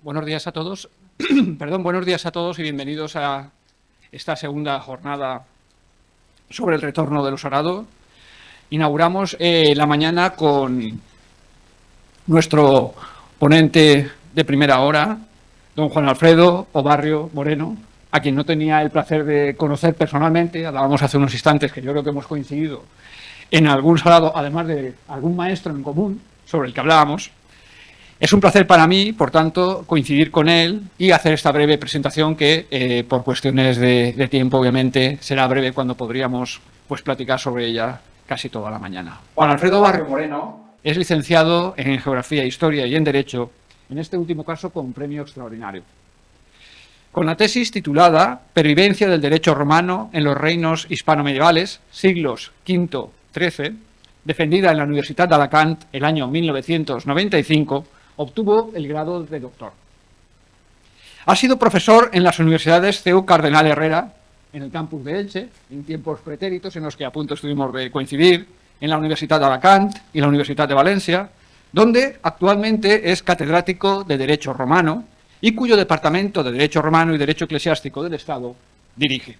Buenos días a todos. Perdón, buenos días a todos y bienvenidos a esta segunda jornada sobre el retorno del Osorado. Inauguramos la mañana con nuestro ponente de primera hora, don Juan Alfredo Obarrio Moreno, a quien no tenía el placer de conocer personalmente. Hablábamos hace unos instantes que yo creo que hemos coincidido en algún salado, además de algún maestro en común sobre el que hablábamos. Es un placer para mí, por tanto, coincidir con él y hacer esta breve presentación que, por cuestiones de tiempo, obviamente, será breve cuando podríamos platicar sobre ella casi toda la mañana. Juan Alfredo Barrio Moreno es licenciado en Geografía, Historia y en Derecho, en este último caso con premio extraordinario. Con la tesis titulada Pervivencia del derecho romano en los reinos hispano-medievales, siglos V-XIII, defendida en la Universidad de Alacant el año 1995, obtuvo el grado de doctor. Ha sido profesor en las universidades CEU Cardenal Herrera, en el campus de Elche, en tiempos pretéritos en los que a punto estuvimos de coincidir, en la Universidad de Alacant y la Universidad de Valencia, donde actualmente es catedrático de Derecho Romano y cuyo Departamento de Derecho Romano y Derecho Eclesiástico del Estado dirige.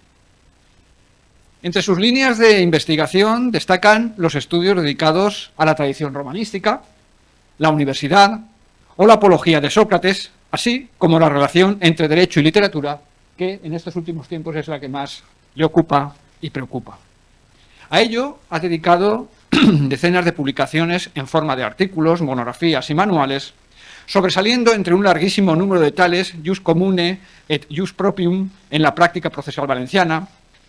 Entre sus líneas de investigación destacan los estudios dedicados a la tradición romanística, la universidad o la apología de Sócrates, así como la relación entre derecho y literatura, que en estos últimos tiempos es la que más le ocupa y preocupa. A ello ha dedicado decenas de publicaciones en forma de artículos, monografías y manuales, sobresaliendo entre un larguísimo número de tales Jus Comune et Jus Proprium en la práctica procesal valenciana,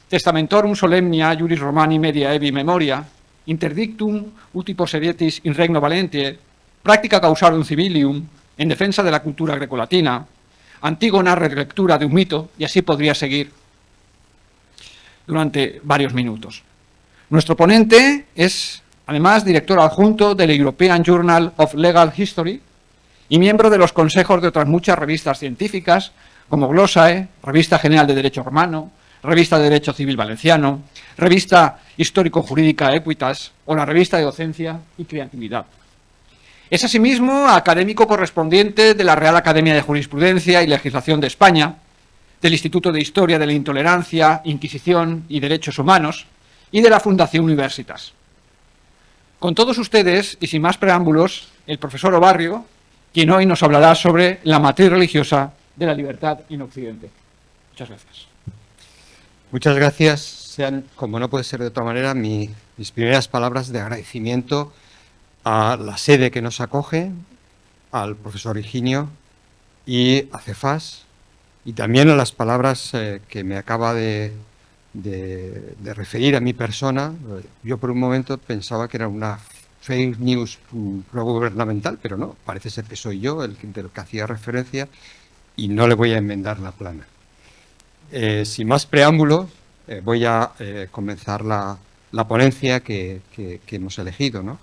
Testamentorum Solemnia Juris Romani Media Ebi Memoria, Interdictum uti possedietis in Regno Valentiae, Practica Causarum Civilium en defensa de la cultura grecolatina, Antígona relectura de un mito, y así podría seguir durante varios minutos. Nuestro ponente es, además, director adjunto del European Journal of Legal History y miembro de los consejos de otras muchas revistas científicas, como Glossae, Revista General de Derecho Romano, Revista de Derecho Civil Valenciano, Revista Histórico-Jurídica Equitas o la Revista de Docencia y Creatividad. Es asimismo académico correspondiente de la Real Academia de Jurisprudencia y Legislación de España, del Instituto de Historia de la Intolerancia, Inquisición y Derechos Humanos y de la Fundación Universitas. Con todos ustedes, y sin más preámbulos, el profesor Obarrio, quien hoy nos hablará sobre la matriz religiosa de la libertad en Occidente. Muchas gracias. Muchas gracias. Sean, como no puede ser de otra manera, mis primeras palabras de agradecimiento a la sede que nos acoge, al profesor Higinio y a Cefas, y también a las palabras que me acaba de referir a mi persona. Yo por un momento pensaba que era una fake news progubernamental, pero no, parece ser que soy yo el del que hacía referencia y no le voy a enmendar la plana. Sin más preámbulo, voy a comenzar la ponencia que hemos elegido, ¿no?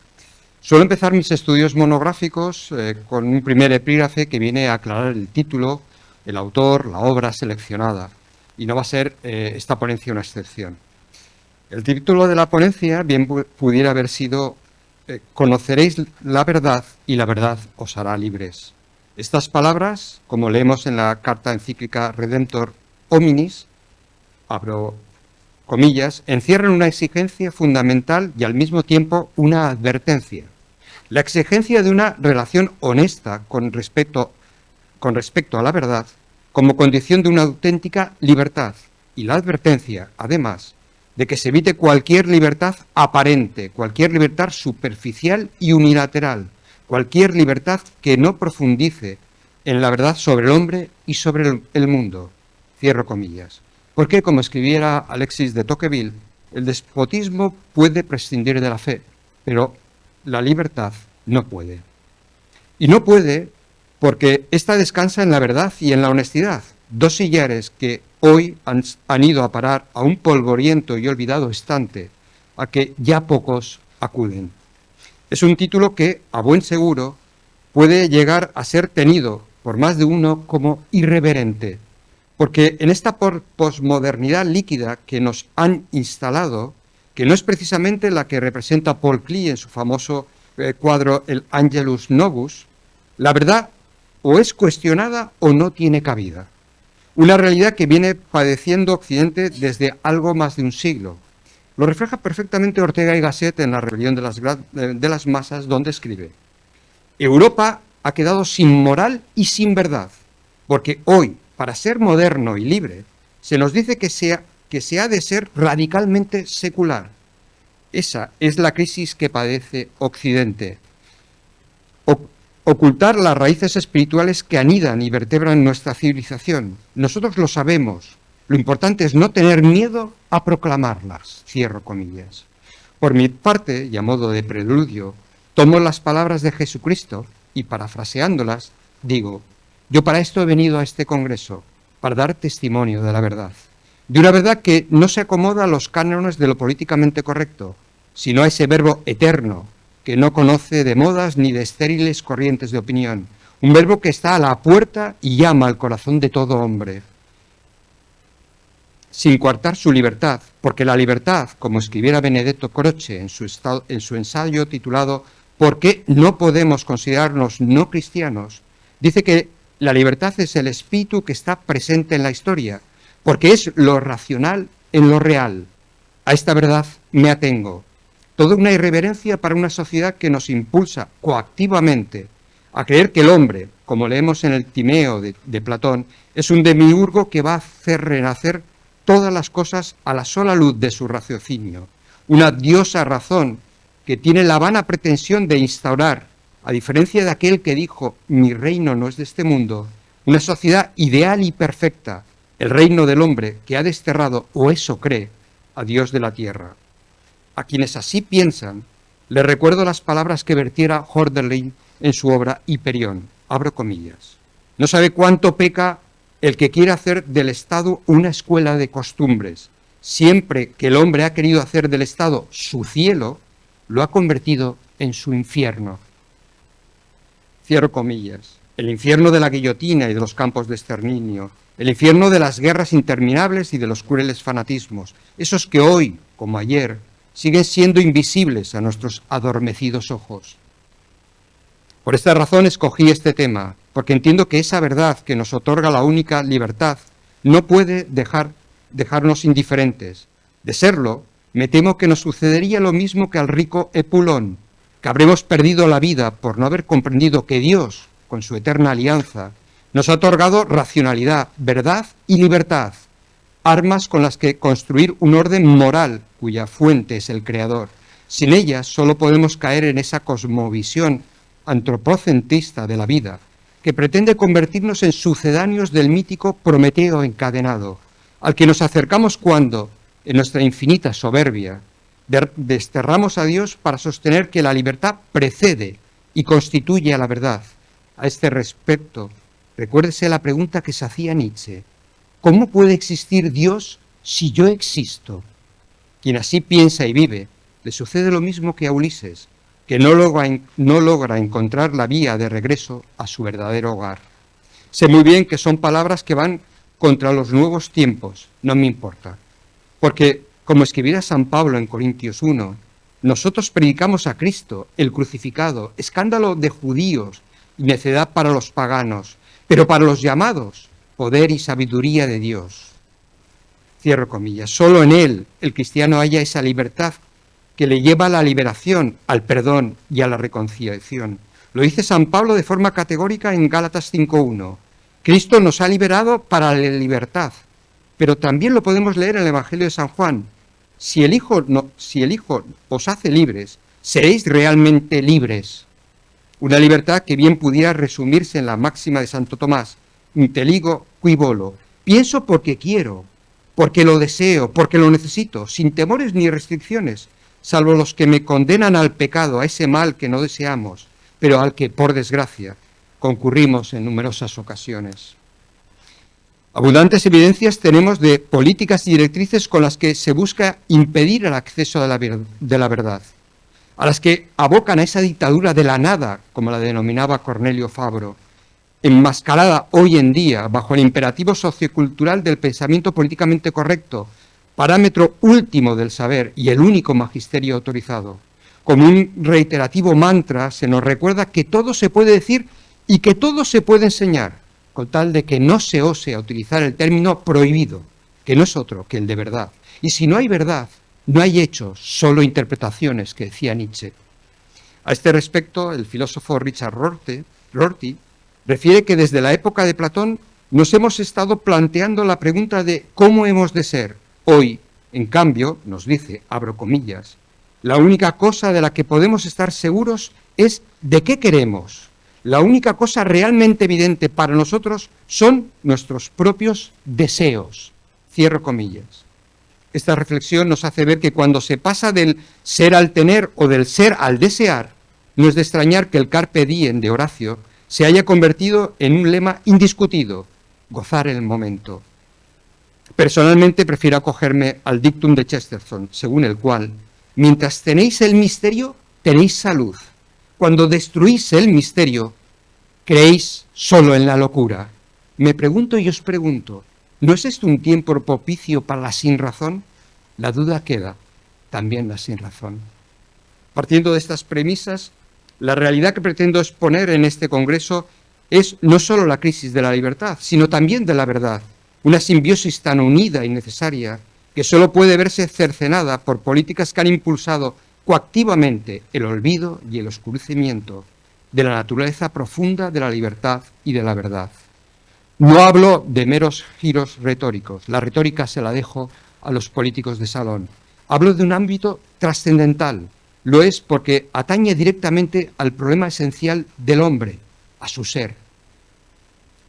Suelo empezar mis estudios monográficos con un primer epígrafe que viene a aclarar el título, el autor, la obra seleccionada, y no va a ser esta ponencia una excepción. El título de la ponencia bien pudiera haber sido Conoceréis la verdad y la verdad os hará libres. Estas palabras, como leemos en la carta encíclica Redemptor Hominis, abro comillas, encierran una exigencia fundamental y al mismo tiempo una advertencia. La exigencia de una relación honesta con respecto a la verdad como condición de una auténtica libertad y la advertencia, además, de que se evite cualquier libertad aparente, cualquier libertad superficial y unilateral, cualquier libertad que no profundice en la verdad sobre el hombre y sobre el mundo. Cierro comillas. Porque, como escribiera Alexis de Tocqueville, el despotismo puede prescindir de la fe, pero la libertad no puede. Y no puede porque ésta descansa en la verdad y en la honestidad, dos sillares que hoy han ido a parar a un polvoriento y olvidado estante, a que ya pocos acuden. Es un título que, a buen seguro, puede llegar a ser tenido por más de uno como irreverente, porque en esta posmodernidad líquida que nos han instalado, que no es precisamente la que representa Paul Klee en su famoso cuadro El Angelus Novus, la verdad o es cuestionada o no tiene cabida. Una realidad que viene padeciendo Occidente desde algo más de un siglo. Lo refleja perfectamente Ortega y Gasset en La rebelión de las masas, donde escribe: Europa ha quedado sin moral y sin verdad, porque hoy, para ser moderno y libre, se nos dice que se ha de ser radicalmente secular. Esa es la crisis que padece Occidente. Ocultar las raíces espirituales que anidan y vertebran nuestra civilización. Nosotros lo sabemos. Lo importante es no tener miedo a proclamarlas. Cierro comillas. Por mi parte, y a modo de preludio, tomo las palabras de Jesucristo y, parafraseándolas, digo: yo para esto he venido a este congreso, para dar testimonio de la verdad. De una verdad que no se acomoda a los cánones de lo políticamente correcto, sino a ese verbo eterno, que no conoce de modas ni de estériles corrientes de opinión. Un verbo que está a la puerta y llama al corazón de todo hombre, sin coartar su libertad, porque la libertad, como escribiera Benedetto Croce en su ensayo titulado ¿Por qué no podemos considerarnos no cristianos?, dice que la libertad es el espíritu que está presente en la historia, porque es lo racional en lo real. A esta verdad me atengo. Toda una irreverencia para una sociedad que nos impulsa coactivamente a creer que el hombre, como leemos en el Timeo de Platón, es un demiurgo que va a hacer renacer todas las cosas a la sola luz de su raciocinio. Una diosa razón que tiene la vana pretensión de instaurar, a diferencia de aquel que dijo mi reino no es de este mundo, una sociedad ideal y perfecta, el reino del hombre que ha desterrado, o eso cree, a Dios de la tierra. A quienes así piensan, les recuerdo las palabras que vertiera Hölderlin en su obra Hiperión, abro comillas: no sabe cuánto peca el que quiere hacer del Estado una escuela de costumbres. Siempre que el hombre ha querido hacer del Estado su cielo, lo ha convertido en su infierno. Cierro comillas. El infierno de la guillotina y de los campos de exterminio, el infierno de las guerras interminables y de los crueles fanatismos, esos que hoy, como ayer, siguen siendo invisibles a nuestros adormecidos ojos. Por esta razón escogí este tema, porque entiendo que esa verdad que nos otorga la única libertad no puede dejarnos indiferentes. De serlo, me temo que nos sucedería lo mismo que al rico Epulón, que habremos perdido la vida por no haber comprendido que Dios, con su eterna alianza, nos ha otorgado racionalidad, verdad y libertad, armas con las que construir un orden moral cuya fuente es el Creador. Sin ellas solo podemos caer en esa cosmovisión antropocentrista de la vida, que pretende convertirnos en sucedáneos del mítico Prometeo encadenado, al que nos acercamos cuando, en nuestra infinita soberbia, desterramos a Dios para sostener que la libertad precede y constituye a la verdad. A este respecto, recuérdese la pregunta que se hacía Nietzsche: ¿cómo puede existir Dios si yo existo? Quien así piensa y vive, le sucede lo mismo que a Ulises, que no logra encontrar la vía de regreso a su verdadero hogar. Sé muy bien que son palabras que van contra los nuevos tiempos, no me importa, porque, como escribiera San Pablo en Corintios 1, nosotros predicamos a Cristo, el crucificado, escándalo de judíos y necedad para los paganos, pero para los llamados, poder y sabiduría de Dios. Cierro comillas. Solo en Él el cristiano halla esa libertad que le lleva a la liberación, al perdón y a la reconciliación. Lo dice San Pablo de forma categórica en Gálatas 5:1. Cristo nos ha liberado para la libertad, pero también lo podemos leer en el Evangelio de San Juan. Si el Hijo os hace libres, seréis realmente libres. Una libertad que bien pudiera resumirse en la máxima de Santo Tomás: inteligo qui volo. Pienso porque quiero, porque lo deseo, porque lo necesito, sin temores ni restricciones, salvo los que me condenan al pecado, a ese mal que no deseamos, pero al que, por desgracia, concurrimos en numerosas ocasiones. Abundantes evidencias tenemos de políticas y directrices con las que se busca impedir el acceso de la verdad, a las que abocan a esa dictadura de la nada, como la denominaba Cornelio Fabro, enmascarada hoy en día bajo el imperativo sociocultural del pensamiento políticamente correcto, parámetro último del saber y el único magisterio autorizado. Como un reiterativo mantra se nos recuerda que todo se puede decir y que todo se puede enseñar, con tal de que no se ose a utilizar el término prohibido, que no es otro que el de verdad. Y si no hay verdad, no hay hechos, solo interpretaciones, que decía Nietzsche. A este respecto, el filósofo Richard Rorty refiere que desde la época de Platón nos hemos estado planteando la pregunta de cómo hemos de ser. Hoy, en cambio, nos dice, abro comillas, la única cosa de la que podemos estar seguros es de qué queremos. La única cosa realmente evidente para nosotros son nuestros propios deseos. Cierro comillas. Esta reflexión nos hace ver que cuando se pasa del ser al tener o del ser al desear, no es de extrañar que el carpe diem de Horacio se haya convertido en un lema indiscutido, gozar el momento. Personalmente prefiero acogerme al dictum de Chesterton, según el cual, mientras tenéis el misterio, tenéis salud. Cuando destruís el misterio, creéis solo en la locura. Me pregunto y os pregunto, ¿no es esto un tiempo propicio para la sinrazón? La duda queda, también la sinrazón. Partiendo de estas premisas, la realidad que pretendo exponer en este congreso es no solo la crisis de la libertad, sino también de la verdad, una simbiosis tan unida y necesaria que solo puede verse cercenada por políticas que han impulsado coactivamente el olvido y el oscurecimiento de la naturaleza profunda de la libertad y de la verdad. No hablo de meros giros retóricos, la retórica se la dejo a los políticos de salón. Hablo de un ámbito trascendental, lo es porque atañe directamente al problema esencial del hombre, a su ser.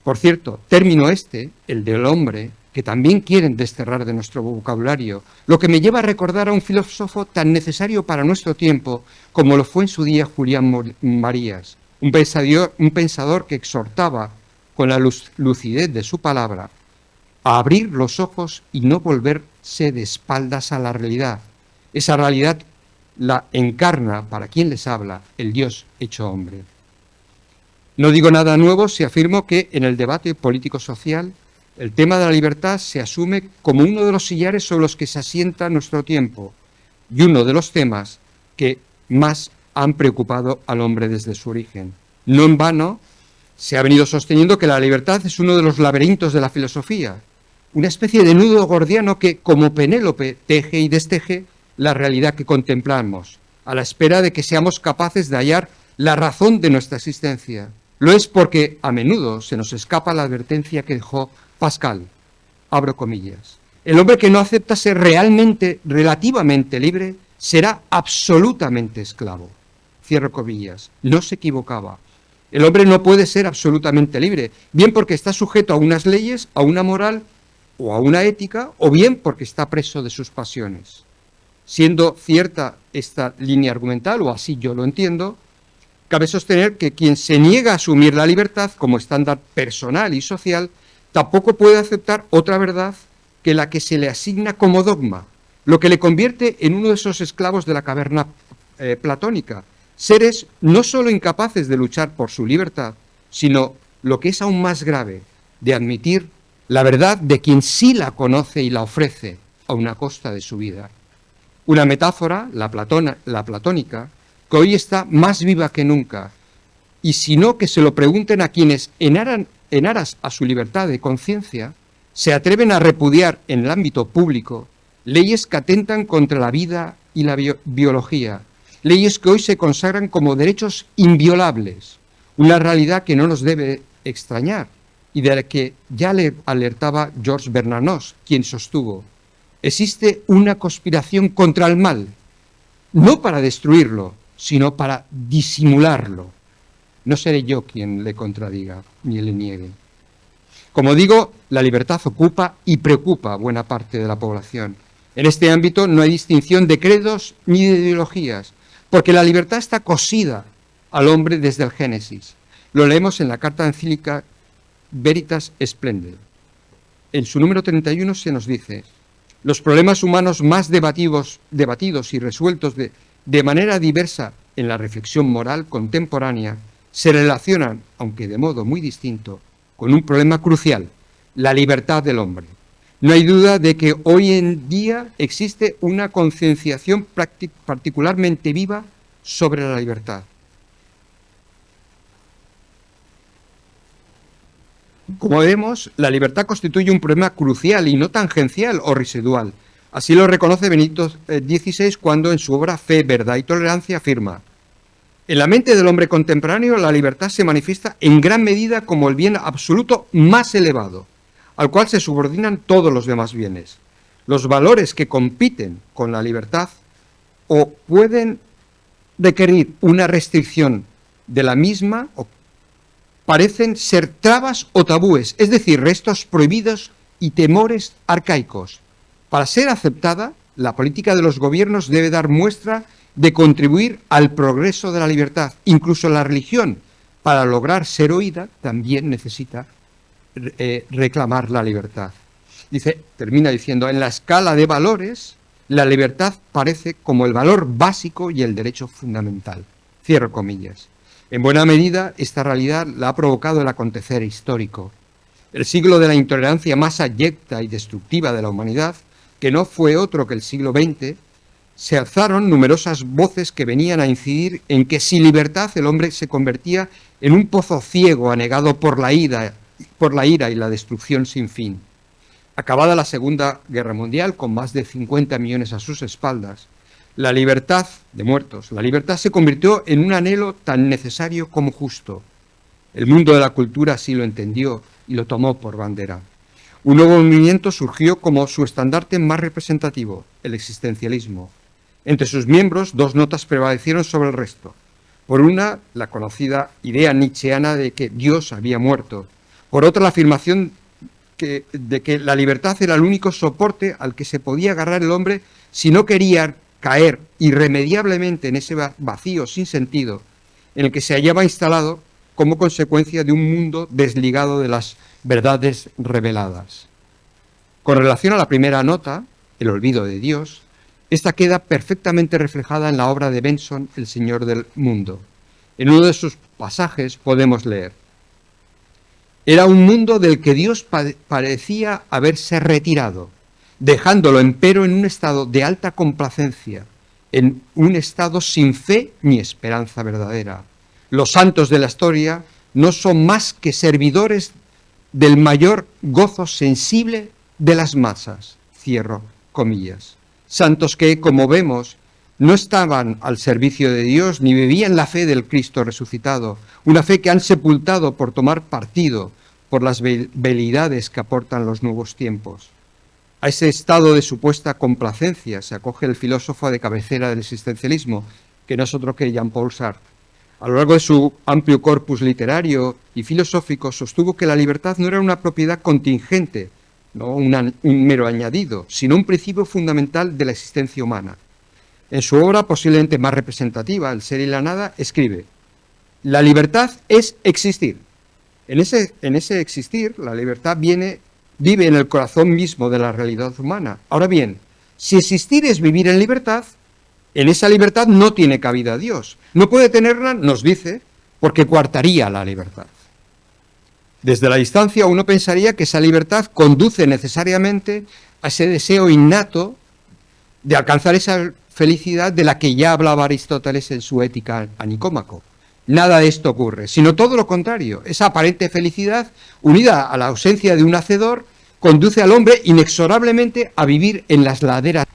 Por cierto, término este, el del hombre, que también quieren desterrar de nuestro vocabulario, lo que me lleva a recordar a un filósofo tan necesario para nuestro tiempo como lo fue en su día Julián Marías, un pensador que exhortaba con la lucidez de su palabra a abrir los ojos y no volverse de espaldas a la realidad. Esa realidad la encarna, para quien les habla, el Dios hecho hombre. No digo nada nuevo si afirmo que en el debate político-social el tema de la libertad se asume como uno de los sillares sobre los que se asienta nuestro tiempo y uno de los temas que más han preocupado al hombre desde su origen. No en vano se ha venido sosteniendo que la libertad es uno de los laberintos de la filosofía, una especie de nudo gordiano que, como Penélope, teje y desteje la realidad que contemplamos, a la espera de que seamos capaces de hallar la razón de nuestra existencia. Lo es porque a menudo se nos escapa la advertencia que dejó Pascal, abro comillas. El hombre que no acepta ser realmente, relativamente libre, será absolutamente esclavo. Cierro comillas. No se equivocaba. El hombre no puede ser absolutamente libre, bien porque está sujeto a unas leyes, a una moral o a una ética, o bien porque está preso de sus pasiones. Siendo cierta esta línea argumental, o así yo lo entiendo, cabe sostener que quien se niega a asumir la libertad como estándar personal y social tampoco puede aceptar otra verdad que la que se le asigna como dogma, lo que le convierte en uno de esos esclavos de la caverna platónica, seres no solo incapaces de luchar por su libertad, sino, lo que es aún más grave, de admitir la verdad de quien sí la conoce y la ofrece a una costa de su vida. Una metáfora, la platónica, que hoy está más viva que nunca, y si no, que se lo pregunten a quienes, en aras a su libertad de conciencia, se atreven a repudiar en el ámbito público leyes que atentan contra la vida y la biología, leyes que hoy se consagran como derechos inviolables, una realidad que no nos debe extrañar y de la que ya le alertaba Georges Bernanos, quien sostuvo: existe una conspiración contra el mal, no para destruirlo, sino para disimularlo. No seré yo quien le contradiga ni le niegue. Como digo, la libertad ocupa y preocupa a buena parte de la población. En este ámbito no hay distinción de credos ni de ideologías, porque la libertad está cosida al hombre desde el Génesis. Lo leemos en la carta encíclica Veritas Splendor. En su número 31 se nos dice: los problemas humanos más debatidos y resueltos de manera diversa en la reflexión moral contemporánea se relacionan, aunque de modo muy distinto, con un problema crucial: la libertad del hombre. No hay duda de que hoy en día existe una concienciación particularmente viva sobre la libertad. Como vemos, la libertad constituye un problema crucial y no tangencial o residual. Así lo reconoce Benito XVI cuando en su obra Fe, Verdad y Tolerancia afirma: en la mente del hombre contemporáneo la libertad se manifiesta en gran medida como el bien absoluto más elevado, al cual se subordinan todos los demás bienes. Los valores que compiten con la libertad o pueden requerir una restricción de la misma o parecen ser trabas o tabúes, es decir, restos prohibidos y temores arcaicos. Para ser aceptada, la política de los gobiernos debe dar muestra de contribuir al progreso de la libertad. Incluso la religión, para lograr ser oída, también necesita reclamar la libertad. Termina diciendo, en la escala de valores, la libertad parece como el valor básico y el derecho fundamental. Cierro comillas. En buena medida, esta realidad la ha provocado el acontecer histórico. El siglo de la intolerancia más abyecta y destructiva de la humanidad, que no fue otro que el siglo XX, se alzaron numerosas voces que venían a incidir en que sin libertad el hombre se convertía en un pozo ciego anegado por la ira y la destrucción sin fin. Acabada la Segunda Guerra Mundial, con más de 50 millones a sus espaldas, la libertad de muertos, la libertad se convirtió en un anhelo tan necesario como justo. El mundo de la cultura así lo entendió y lo tomó por bandera. Un nuevo movimiento surgió como su estandarte más representativo, el existencialismo. Entre sus miembros, dos notas prevalecieron sobre el resto. Por una, la conocida idea nietzscheana de que Dios había muerto. Por otra, la afirmación de que la libertad era el único soporte al que se podía agarrar el hombre si no quería caer irremediablemente en ese vacío sin sentido en el que se hallaba instalado como consecuencia de un mundo desligado de las verdades reveladas. Con relación a la primera nota, el olvido de Dios, esta queda perfectamente reflejada en la obra de Benson, El Señor del Mundo. En uno de sus pasajes podemos leer: era un mundo del que Dios parecía haberse retirado, dejándolo empero en un estado de alta complacencia, en un estado sin fe ni esperanza verdadera. Los santos de la historia no son más que servidores del mayor gozo sensible de las masas. Cierro comillas. Santos que, como vemos, no estaban al servicio de Dios ni vivían la fe del Cristo resucitado, una fe que han sepultado por tomar partido por las veleidades que aportan los nuevos tiempos. A ese estado de supuesta complacencia se acoge el filósofo de cabecera del existencialismo, que no es otro que Jean-Paul Sartre. A lo largo de su amplio corpus literario y filosófico sostuvo que la libertad no era una propiedad contingente, no un mero añadido, sino un principio fundamental de la existencia humana. En su obra posiblemente más representativa, El ser y la nada, escribe: la libertad es existir. En ese existir, la libertad vive en el corazón mismo de la realidad humana. Ahora bien, si existir es vivir en libertad, en esa libertad no tiene cabida Dios. No puede tenerla, nos dice, porque coartaría la libertad. Desde la distancia uno pensaría que esa libertad conduce necesariamente a ese deseo innato de alcanzar esa felicidad de la que ya hablaba Aristóteles en su Ética a Nicómaco. Nada de esto ocurre, sino todo lo contrario. Esa aparente felicidad, unida a la ausencia de un hacedor, conduce al hombre inexorablemente a vivir en las laderas.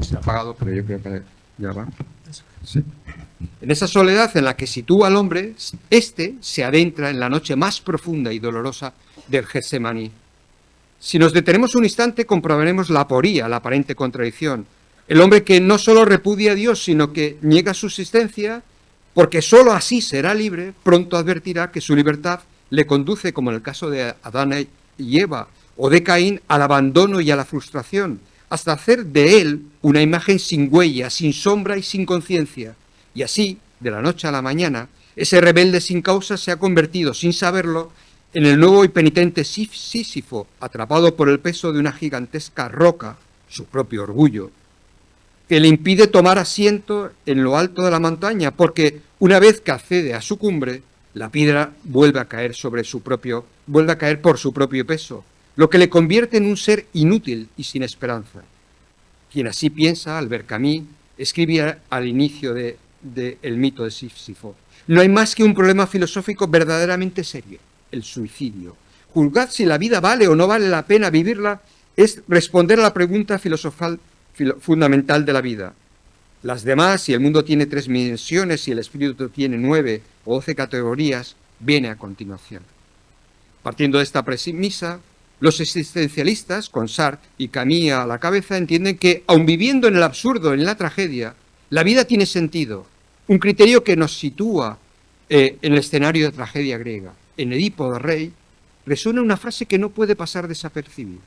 Se ha apagado, pero yo creo que ya va. Sí. En esa soledad en la que sitúa al hombre, éste se adentra en la noche más profunda y dolorosa del Getsemaní. Si nos detenemos un instante, comprobaremos la aporía, la aparente contradicción. El hombre que no solo repudia a Dios, sino que niega su existencia, porque sólo así será libre, pronto advertirá que su libertad le conduce, como en el caso de Adán y Eva, o de Caín, al abandono y a la frustración, hasta hacer de él una imagen sin huella, sin sombra y sin conciencia. Y así, de la noche a la mañana, ese rebelde sin causa se ha convertido, sin saberlo, en el nuevo y penitente Sísifo, atrapado por el peso de una gigantesca roca, su propio orgullo, que le impide tomar asiento en lo alto de la montaña, porque una vez que accede a su cumbre, la piedra vuelve a caer por su propio peso. lo que le convierte en un ser inútil y sin esperanza. Quien así piensa, Albert Camus, escribía al inicio del mito de Sísifo: no hay más que un problema filosófico verdaderamente serio, el suicidio. Juzgar si la vida vale o no vale la pena vivirla es responder a la pregunta filosofal fundamental de la vida. Las demás, si el mundo tiene 3 dimensiones, si el espíritu tiene 9 o 12 categorías, viene a continuación. Partiendo de esta premisa, los existencialistas, con Sartre y Camus a la cabeza, entienden que, aun viviendo en el absurdo, en la tragedia, la vida tiene sentido, un criterio que nos sitúa en el escenario de tragedia griega. En Edipo de Rey resuena una frase que no puede pasar desapercibida.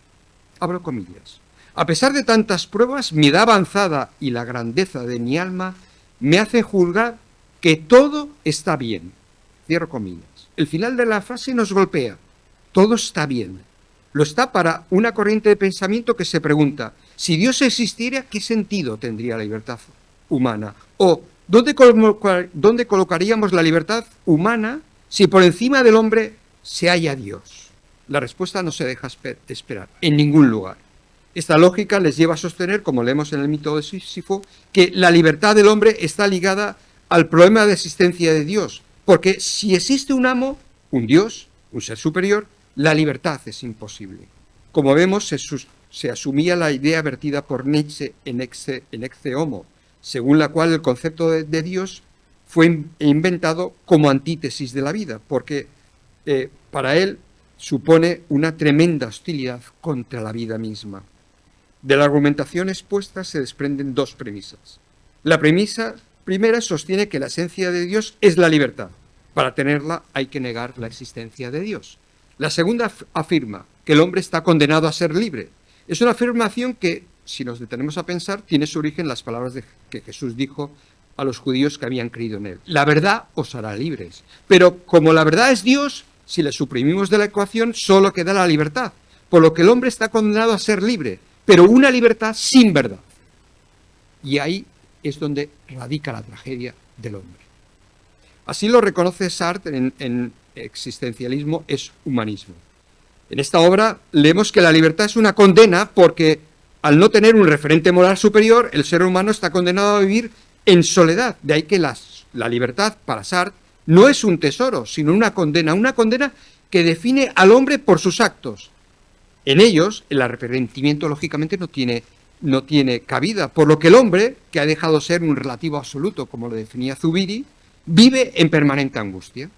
Abro comillas: a pesar de tantas pruebas, mi edad avanzada y la grandeza de mi alma me hacen juzgar que todo está bien. Cierro comillas. El final de la frase nos golpea. Todo está bien. Lo está para una corriente de pensamiento que se pregunta: si Dios existiera, ¿qué sentido tendría la libertad humana? O ¿dónde colocaríamos la libertad humana si por encima del hombre se halla Dios? La respuesta no se deja esperar, en ningún lugar. Esta lógica les lleva a sostener, como leemos en el mito de Sísifo, que la libertad del hombre está ligada al problema de existencia de Dios, porque si existe un amo, un Dios, un ser superior, la libertad es imposible. Como vemos, se asumía la idea vertida por Nietzsche en Ecce Homo, según la cual el concepto de Dios fue inventado como antítesis de la vida, porque para él supone una tremenda hostilidad contra la vida misma. De la argumentación expuesta se desprenden 2 premisas. La premisa primera sostiene que la esencia de Dios es la libertad. Para tenerla hay que negar la existencia de Dios. La segunda afirma que el hombre está condenado a ser libre. Es una afirmación que, si nos detenemos a pensar, tiene su origen en las palabras que Jesús dijo a los judíos que habían creído en él: la verdad os hará libres. Pero como la verdad es Dios, si le suprimimos de la ecuación, solo queda la libertad, por lo que el hombre está condenado a ser libre, pero una libertad sin verdad. Y ahí es donde radica la tragedia del hombre. Así lo reconoce Sartre en Existencialismo es humanismo. En esta obra leemos que la libertad es una condena porque, al no tener un referente moral superior, el ser humano está condenado a vivir en soledad. De ahí que la libertad, para Sartre, no es un tesoro, sino una condena que define al hombre por sus actos. En ellos, el arrepentimiento, lógicamente, no tiene cabida, por lo que el hombre, que ha dejado ser un relativo absoluto, como lo definía Zubiri, vive en permanente angustia.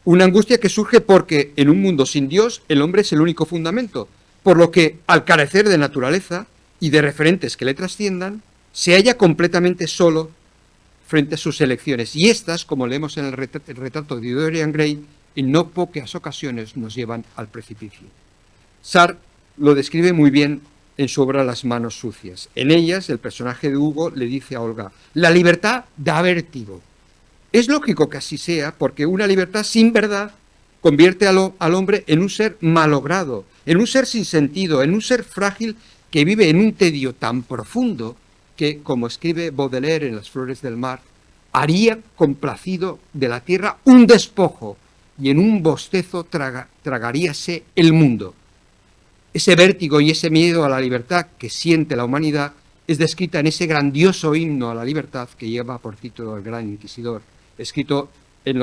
Una angustia que surge porque, en un mundo sin Dios, el hombre es el único fundamento, por lo que, al carecer de naturaleza y de referentes que le trasciendan, se halla completamente solo frente a sus elecciones. Y estas, como leemos en el retrato de Dorian Gray, en no pocas ocasiones nos llevan al precipicio. Sartre lo describe muy bien en su obra Las manos sucias. En ellas, el personaje de Hugo le dice a Olga: la libertad da vértigo. Es lógico que así sea, porque una libertad sin verdad convierte al hombre en un ser malogrado, en un ser sin sentido, en un ser frágil que vive en un tedio tan profundo que, como escribe Baudelaire en Las flores del mar, haría complacido de la tierra un despojo y en un bostezo tragaríase el mundo. Ese vértigo y ese miedo a la libertad que siente la humanidad es descrita en ese grandioso himno a la libertad que lleva por título El Gran Inquisidor, escrito en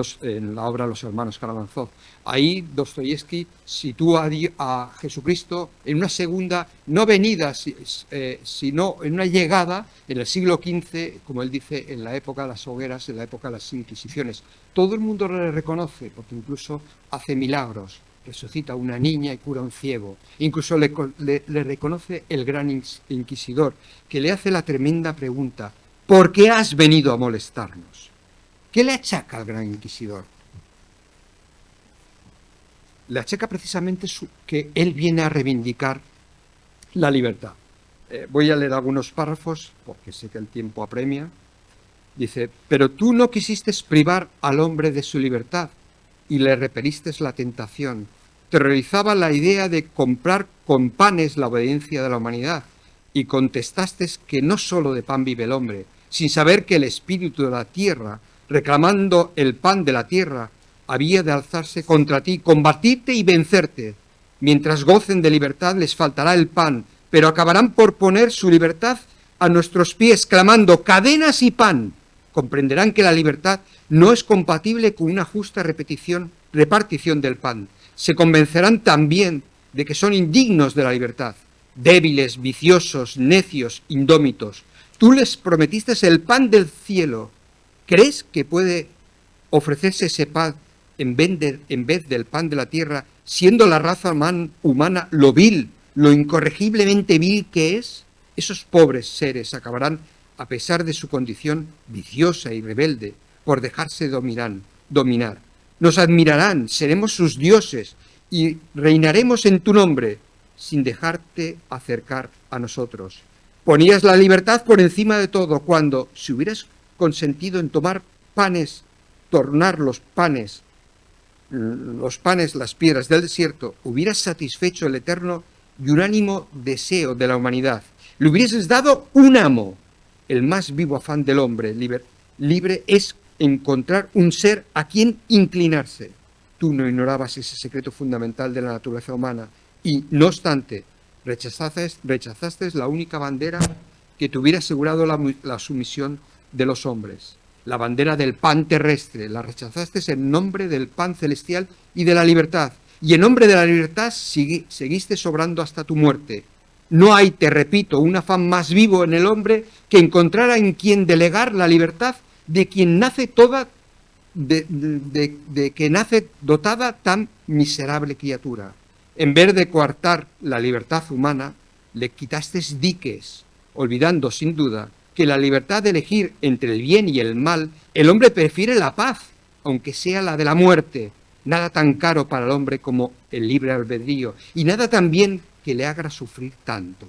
la obra Los hermanos Karamazov. Ahí Dostoyevsky sitúa a Jesucristo en una segunda, no venida, sino en una llegada en el siglo XV, como él dice, en la época de las hogueras, en la época de las Inquisiciones. Todo el mundo le reconoce, porque incluso hace milagros. Resucita a una niña y cura a un ciego. Incluso le reconoce el gran inquisidor, que le hace la tremenda pregunta: ¿por qué has venido a molestarnos? ¿Qué le achaca al gran inquisidor? Le achaca precisamente que él viene a reivindicar la libertad. Voy a leer algunos párrafos, porque sé que el tiempo apremia. Dice: pero tú no quisiste privar al hombre de su libertad y le repeliste la tentación. Terrorizaba la idea de comprar con panes la obediencia de la humanidad, y contestaste que no solo de pan vive el hombre, sin saber que el espíritu de la tierra, reclamando el pan de la tierra, había de alzarse contra ti, combatirte y vencerte. Mientras gocen de libertad les faltará el pan, pero acabarán por poner su libertad a nuestros pies, clamando cadenas y pan. Comprenderán que la libertad no es compatible con una justa repartición del pan. Se convencerán también de que son indignos de la libertad, débiles, viciosos, necios, indómitos. Tú les prometiste el pan del cielo. ¿Crees que puede ofrecerse ese pan en vez del pan de la tierra, siendo la raza humana lo vil, lo incorregiblemente vil que es? Esos pobres seres acabarán, a pesar de su condición viciosa y rebelde, por dejarse dominar. Nos admirarán, seremos sus dioses y reinaremos en tu nombre, sin dejarte acercar a nosotros. Ponías la libertad por encima de todo cuando, si hubieras consentido en tornar los panes, las piedras del desierto, hubieras satisfecho el eterno y unánimo deseo de la humanidad. Le hubieses dado un amo. El más vivo afán del hombre libre es encontrar un ser a quien inclinarse. Tú no ignorabas ese secreto fundamental de la naturaleza humana y, no obstante, rechazaste la única bandera que te hubiera asegurado la sumisión de los hombres. La bandera del pan terrestre, la rechazaste en nombre del pan celestial y de la libertad. Y en nombre de la libertad seguiste sobrando hasta tu muerte. No hay, te repito, un afán más vivo en el hombre que encontrar en quien delegar la libertad de quien nace que nace dotada tan miserable criatura. En vez de coartar la libertad humana, le quitaste diques, olvidando sin duda que la libertad de elegir entre el bien y el mal, el hombre prefiere la paz, aunque sea la de la muerte. Nada tan caro para el hombre como el libre albedrío, y nada tan bien que le haga sufrir tanto.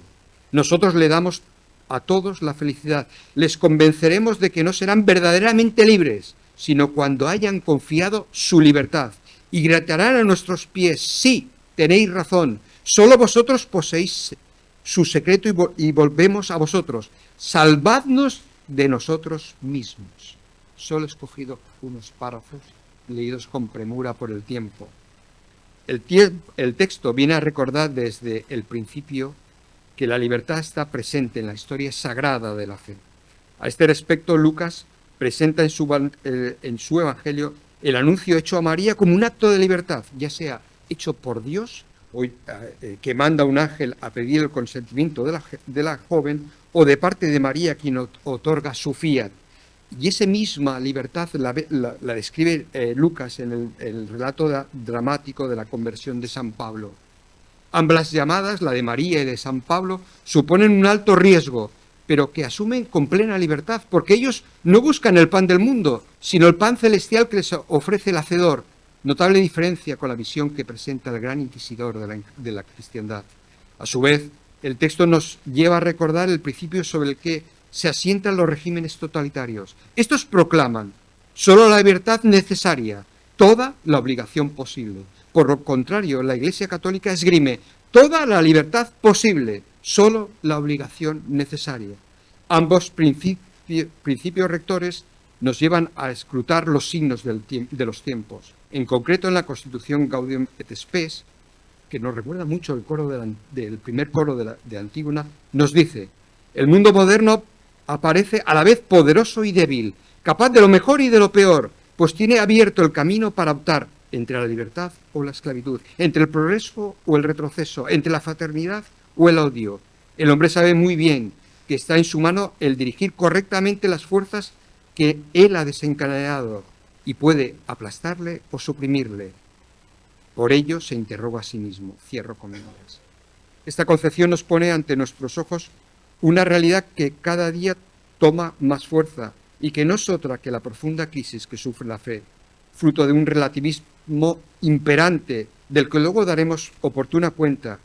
Nosotros le damos a todos la felicidad, les convenceremos de que no serán verdaderamente libres, sino cuando hayan confiado su libertad, y gritarán a nuestros pies: sí, tenéis razón, solo vosotros poseéis su secreto y volvemos a vosotros, salvadnos de nosotros mismos. Solo he escogido unos párrafos leídos con premura por el tiempo. El texto viene a recordar desde el principio que la libertad está presente en la historia sagrada de la fe. A este respecto, Lucas presenta en su Evangelio el anuncio hecho a María como un acto de libertad, ya sea hecho por Dios, que manda un ángel a pedir el consentimiento de la joven, o de parte de María, quien otorga su fiat. Y esa misma libertad la describe Lucas en el relato dramático de la conversión de San Pablo. Ambas llamadas, la de María y de San Pablo, suponen un alto riesgo, pero que asumen con plena libertad, porque ellos no buscan el pan del mundo, sino el pan celestial que les ofrece el Hacedor. Notable diferencia con la visión que presenta el gran inquisidor de la cristiandad. A su vez, el texto nos lleva a recordar el principio sobre el que se asientan los regímenes totalitarios. Estos proclaman solo la libertad necesaria, toda la obligación posible. Por lo contrario, la Iglesia Católica esgrime toda la libertad posible, solo la obligación necesaria. Ambos principios rectores nos llevan a escrutar los signos de los tiempos. En concreto, en la Constitución Gaudium et Spes, que nos recuerda mucho el coro del primer coro de Antígona, nos dice: el mundo moderno aparece a la vez poderoso y débil, capaz de lo mejor y de lo peor, pues tiene abierto el camino para optar entre la libertad o la esclavitud, entre el progreso o el retroceso, entre la fraternidad o el odio. El hombre sabe muy bien que está en su mano el dirigir correctamente las fuerzas que él ha desencadenado y puede aplastarle o suprimirle. Por ello se interroga a sí mismo. Cierro comillas. Esta concepción nos pone ante nuestros ojos una realidad que cada día toma más fuerza y que no es otra que la profunda crisis que sufre la fe, fruto de un relativismo imperante del que luego daremos oportuna cuenta.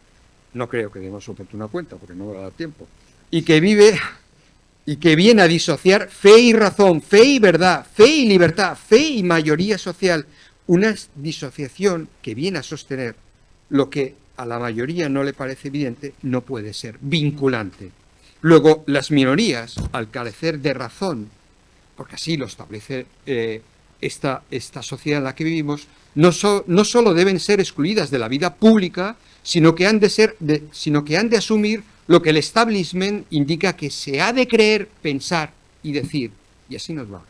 No creo que demos oportuna cuenta porque no va a dar tiempo. Y que viene a disociar fe y razón, fe y verdad, fe y libertad, fe y mayoría social. Una disociación que viene a sostener lo que a la mayoría no le parece evidente, no puede ser vinculante. Luego, las minorías, al carecer de razón, porque así lo establece esta sociedad en la que vivimos, no solo deben ser excluidas de la vida pública, sino que han de asumir lo que el establishment indica que se ha de creer, pensar y decir. Y así nos va.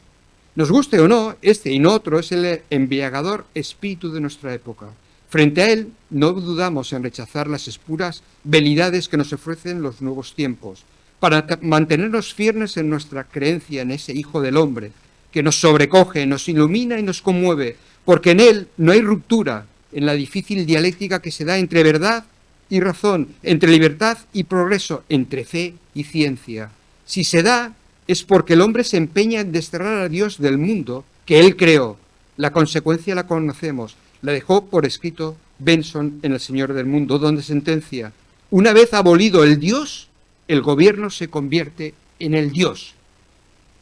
Nos guste o no, este y no otro es el embriagador espíritu de nuestra época. Frente a él, no dudamos en rechazar las espuras velidades que nos ofrecen los nuevos tiempos, para mantenernos firmes en nuestra creencia en ese Hijo del Hombre, que nos sobrecoge, nos ilumina y nos conmueve, porque en él no hay ruptura en la difícil dialéctica que se da entre verdad y razón, entre libertad y progreso, entre fe y ciencia. Si se da, es porque el hombre se empeña en desterrar a Dios del mundo que él creó. La consecuencia la conocemos, la dejó por escrito Benson en El Señor del Mundo, donde sentencia: una vez abolido el Dios, el gobierno se convierte en el Dios.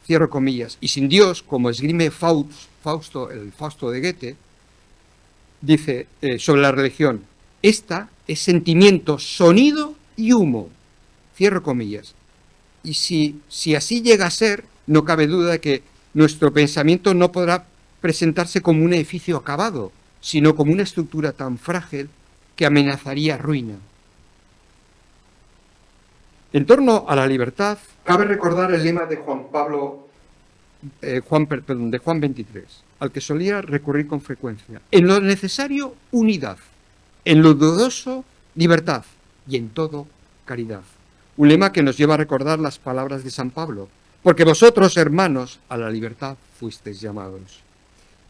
Cierro comillas. Y sin Dios, como esgrime Fausto, el Fausto de Goethe, dice sobre la religión: esta es sentimiento, sonido y humo. Cierro comillas. Y si así llega a ser, no cabe duda de que nuestro pensamiento no podrá presentarse como un edificio acabado, sino como una estructura tan frágil que amenazaría ruina. En torno a la libertad, cabe recordar el lema de Juan 23, al que solía recurrir con frecuencia: en lo necesario, unidad; en lo dudoso, libertad; y en todo, caridad. Un lema que nos lleva a recordar las palabras de San Pablo: porque vosotros, hermanos, a la libertad fuisteis llamados.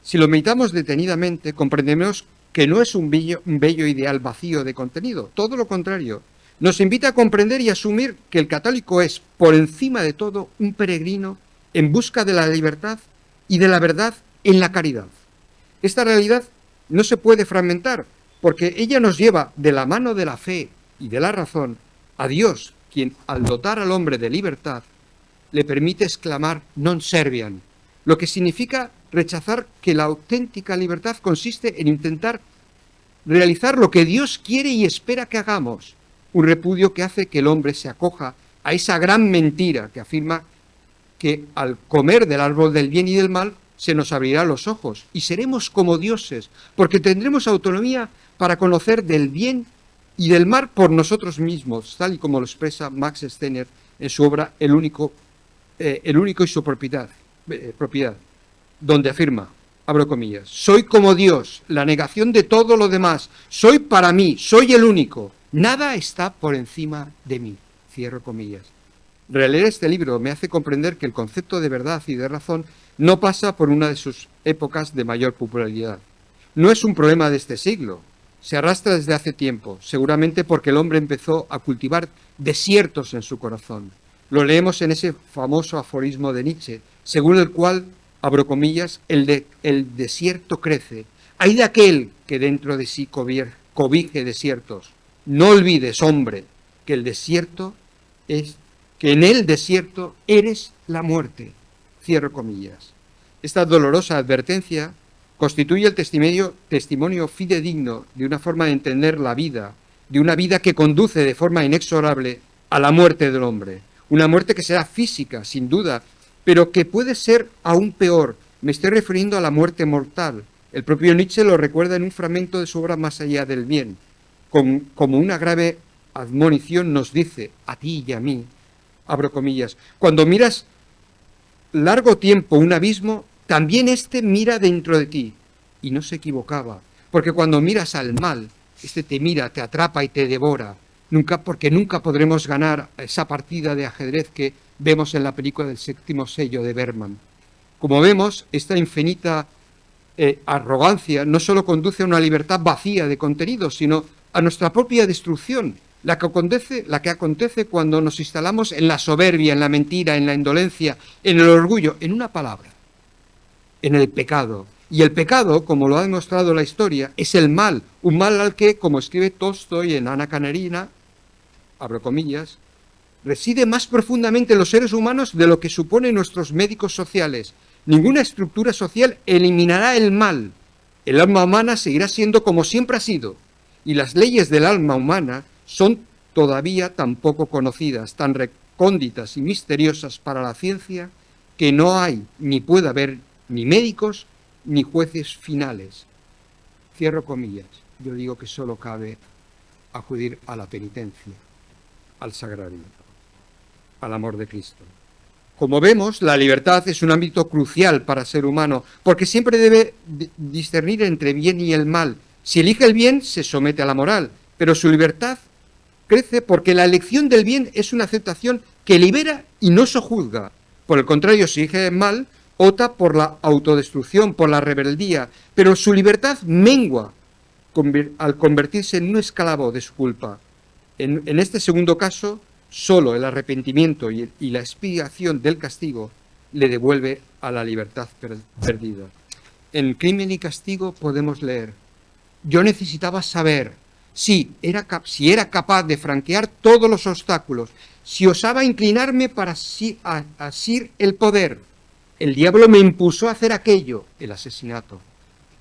Si lo meditamos detenidamente, comprenderemos que no es un bello ideal vacío de contenido, todo lo contrario. Nos invita a comprender y asumir que el católico es, por encima de todo, un peregrino en busca de la libertad y de la verdad en la caridad. Esta realidad no se puede fragmentar, porque ella nos lleva de la mano de la fe y de la razón a Dios, quien, al dotar al hombre de libertad, le permite exclamar non serviam, lo que significa rechazar que la auténtica libertad consiste en intentar realizar lo que Dios quiere y espera que hagamos, un repudio que hace que el hombre se acoja a esa gran mentira que afirma que al comer del árbol del bien y del mal se nos abrirán los ojos y seremos como dioses, porque tendremos autonomía para conocer del bien y del mal por nosotros mismos, tal y como lo expresa Max Steiner en su obra El único y su propiedad, donde afirma, abro comillas: soy como Dios, la negación de todo lo demás, soy para mí, soy el único, nada está por encima de mí, cierro comillas. Releer este libro me hace comprender que el concepto de verdad y de razón no pasa por una de sus épocas de mayor popularidad. No es un problema de este siglo, se arrastra desde hace tiempo, seguramente porque el hombre empezó a cultivar desiertos en su corazón. Lo leemos en ese famoso aforismo de Nietzsche, según el cual, abro comillas, el desierto crece. Hay de aquel que dentro de sí cobije desiertos. No olvides, hombre, que en el desierto eres la muerte. Cierro comillas. Esta dolorosa advertencia constituye el testimonio fidedigno de una forma de entender la vida, de una vida que conduce de forma inexorable a la muerte del hombre. Una muerte que será física, sin duda, pero que puede ser aún peor. Me estoy refiriendo a la muerte mortal. El propio Nietzsche lo recuerda en un fragmento de su obra Más allá del bien. Como una grave admonición nos dice, a ti y a mí, abro comillas: cuando miras largo tiempo un abismo, también éste mira dentro de ti. Y no se equivocaba, porque cuando miras al mal, este te mira, te atrapa y te devora. Porque nunca podremos ganar esa partida de ajedrez que vemos en la película del Séptimo sello de Bergman. Como vemos, esta infinita arrogancia no solo conduce a una libertad vacía de contenido, sino a nuestra propia destrucción, la que acontece cuando nos instalamos en la soberbia, en la mentira, en la indolencia, en el orgullo, en una palabra, en el pecado. Y el pecado, como lo ha demostrado la historia, es el mal, un mal al que, como escribe Tolstoy en Ana Karenina, abro comillas, reside más profundamente en los seres humanos de lo que suponen nuestros médicos sociales. Ninguna estructura social eliminará el mal. El alma humana seguirá siendo como siempre ha sido, y las leyes del alma humana son todavía tan poco conocidas, tan recónditas y misteriosas para la ciencia, que no hay ni puede haber ni médicos ni jueces finales. Cierro comillas. Yo digo que solo cabe acudir a la penitencia, al sagrario, al amor de Cristo. Como vemos, la libertad es un ámbito crucial para el ser humano, porque siempre debe discernir entre bien y el mal. Si elige el bien, se somete a la moral, pero su libertad crece porque la elección del bien es una aceptación que libera y no sojuzga. Por el contrario, si elige el mal, opta por la autodestrucción, por la rebeldía, pero su libertad mengua al convertirse en un esclavo de su culpa. En este segundo caso, solo el arrepentimiento y la expiación del castigo le devuelve a la libertad perdida. En Crimen y Castigo podemos leer: yo necesitaba saber si era capaz de franquear todos los obstáculos, si osaba inclinarme para asir el poder. El diablo me impulsó a hacer aquello, el asesinato,